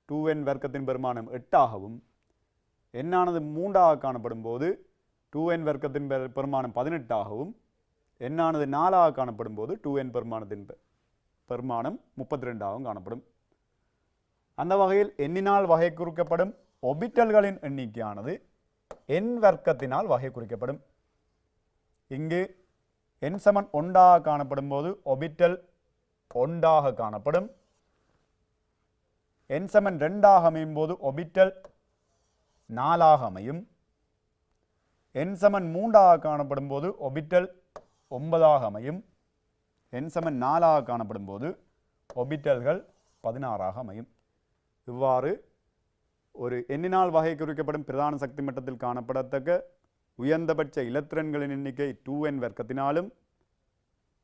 2n வர்க்கத்தின் பெருமானம் 8 ஆகவும், எண்ணானது 3ஆக காணப்படும் போது 2n வர்க்கத்தின் பெருமானம் 18 ஆகவும், எண்ணானது 4ஆக காணப்படும் போது 2n பெருமானம் 32 ஆகவும் காணப்படும். அந்த வகையில் எண்ணினால் வகை குறிக்கப்படும் ஒபிட்டல்களின் எண்ணிக்கையானது n வர்க்கத்தினால் வகை குறிக்கப்படும். இங்கு n சமன் 1ஆக காணப்படும் போது ஒபிட்டல் 1ஆக காணப்படும். n சமன் 2ஆக அமையும் போது ஒபிட்டல் 4ஆக அமையும். n சமன் 3ஆக காணப்படும் போது ஒபிட்டல் 9ஆக அமையும். n சமன் 4ஆக காணப்படும் போது ஒபிட்டல்கள் 16ஆக அமையும். இவ்வாறு ஒரு எண்ணினால் வகை குறிக்கப்படும் பிரதான சக்தி மட்டத்தில் காணப்படத்தக்க உயர்ந்தபட்ச இலத்திரன்களின் எண்ணிக்கை 2n வர்க்கத்தினாலும்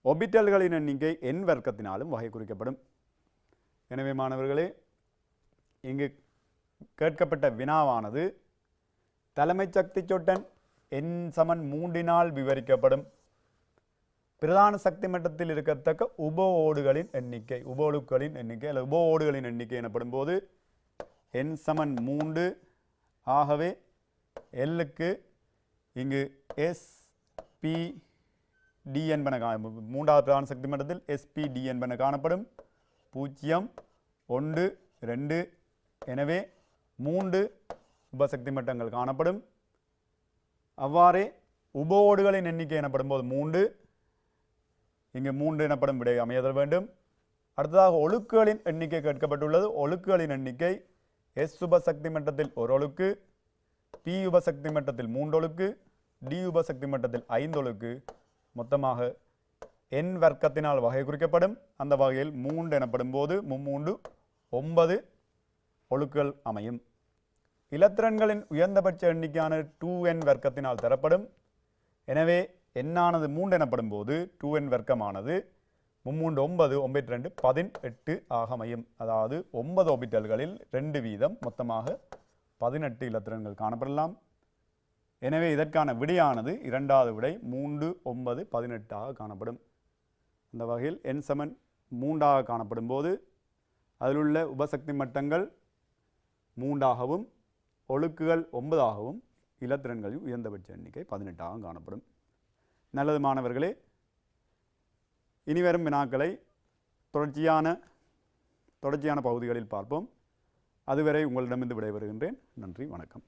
ஒபிட்டல்களின் எண்ணிக்கை n வர்க்கத்தினாலும் வகை குறிக்கப்படும். எனவே மாணவர்களே, இங்கு கேட்கப்பட்ட வினாவானது தலைமை சக்தி சொட்டன் n சமன் 3னால் விவரிக்கப்படும் பிரதான சக்தி மட்டத்தில் இருக்கத்தக்க உப ஓடுகளின் எண்ணிக்கை உபொழுக்களின் எண்ணிக்கை அல்லது உப ஓடுகளின் எண்ணிக்கை எனப்படும் போது n சமன் 3 ஆகவே Lக்கு இங்கு SPD என்பன மூன்றாவது பிரதான சக்தி மட்டத்தில் SPD என்பன காணப்படும். 0 1 2 எனவே 3 உபசக்தி மட்டங்கள் காணப்படும். அவ்வாறே உபோடுகளின் எண்ணிக்கை எனப்படும் போது 3, இங்கு 3 எனப்படும் விடை அமையதல் வேண்டும். அடுத்ததாக ஒழுக்குகளின் எண்ணிக்கை கேட்கப்பட்டுள்ளது. ஒழுக்குகளின் எண்ணிக்கை எஸ் உபசக்தி மட்டத்தில் 1 ஒழுக்கு, பி உபசக்தி மட்டத்தில் 3 ஒழுக்கு, டி உபசக்தி மட்டத்தில் 5 ஒழுக்கு, மொத்தமாக n வர்க்கத்தினால் வகை குறிக்கப்படும். அந்த வகையில் 3 எனப்படும் போது 3 9 ஒழுக்குகள் அமையும். இலத்திரன்களின் உயர்ந்தபட்ச எண்ணிக்கையான 2n வர்க்கத்தினால் தரப்படும். எனவே எண்ணானது 3 எனப்படும் போது 2n வர்க்கமானது 3 9 9 2 18 ஆக அமையும். அதாவது 9 ஆர்பிட்டால்களில் 2 வீதம் மொத்தமாக 18 இலத்திரன்கள் காணப்படலாம். எனவே இதற்கான விடையானது இரண்டாவது விடை 3 9 18 ஆக காணப்படும். அந்த வகையில் n சமன் 3 ஆக காணப்படும் போது அதிலுள்ள உபசக்தி மட்டங்கள் 3 ஆகவும் ஒழுக்குகள் 9 ஆகவும் இலத்திரன்களின் உயர்ந்தபட்ச எண்ணிக்கை 18 ஆகவும் காணப்படும். நல்லது மாணவர்களே, இனிவரும் வினாக்களை தொடர்ச்சியான பகுதிகளில் பார்ப்போம். அதுவரை உங்களிடமிருந்து விடைபெறுகின்றேன். நன்றி, வணக்கம்.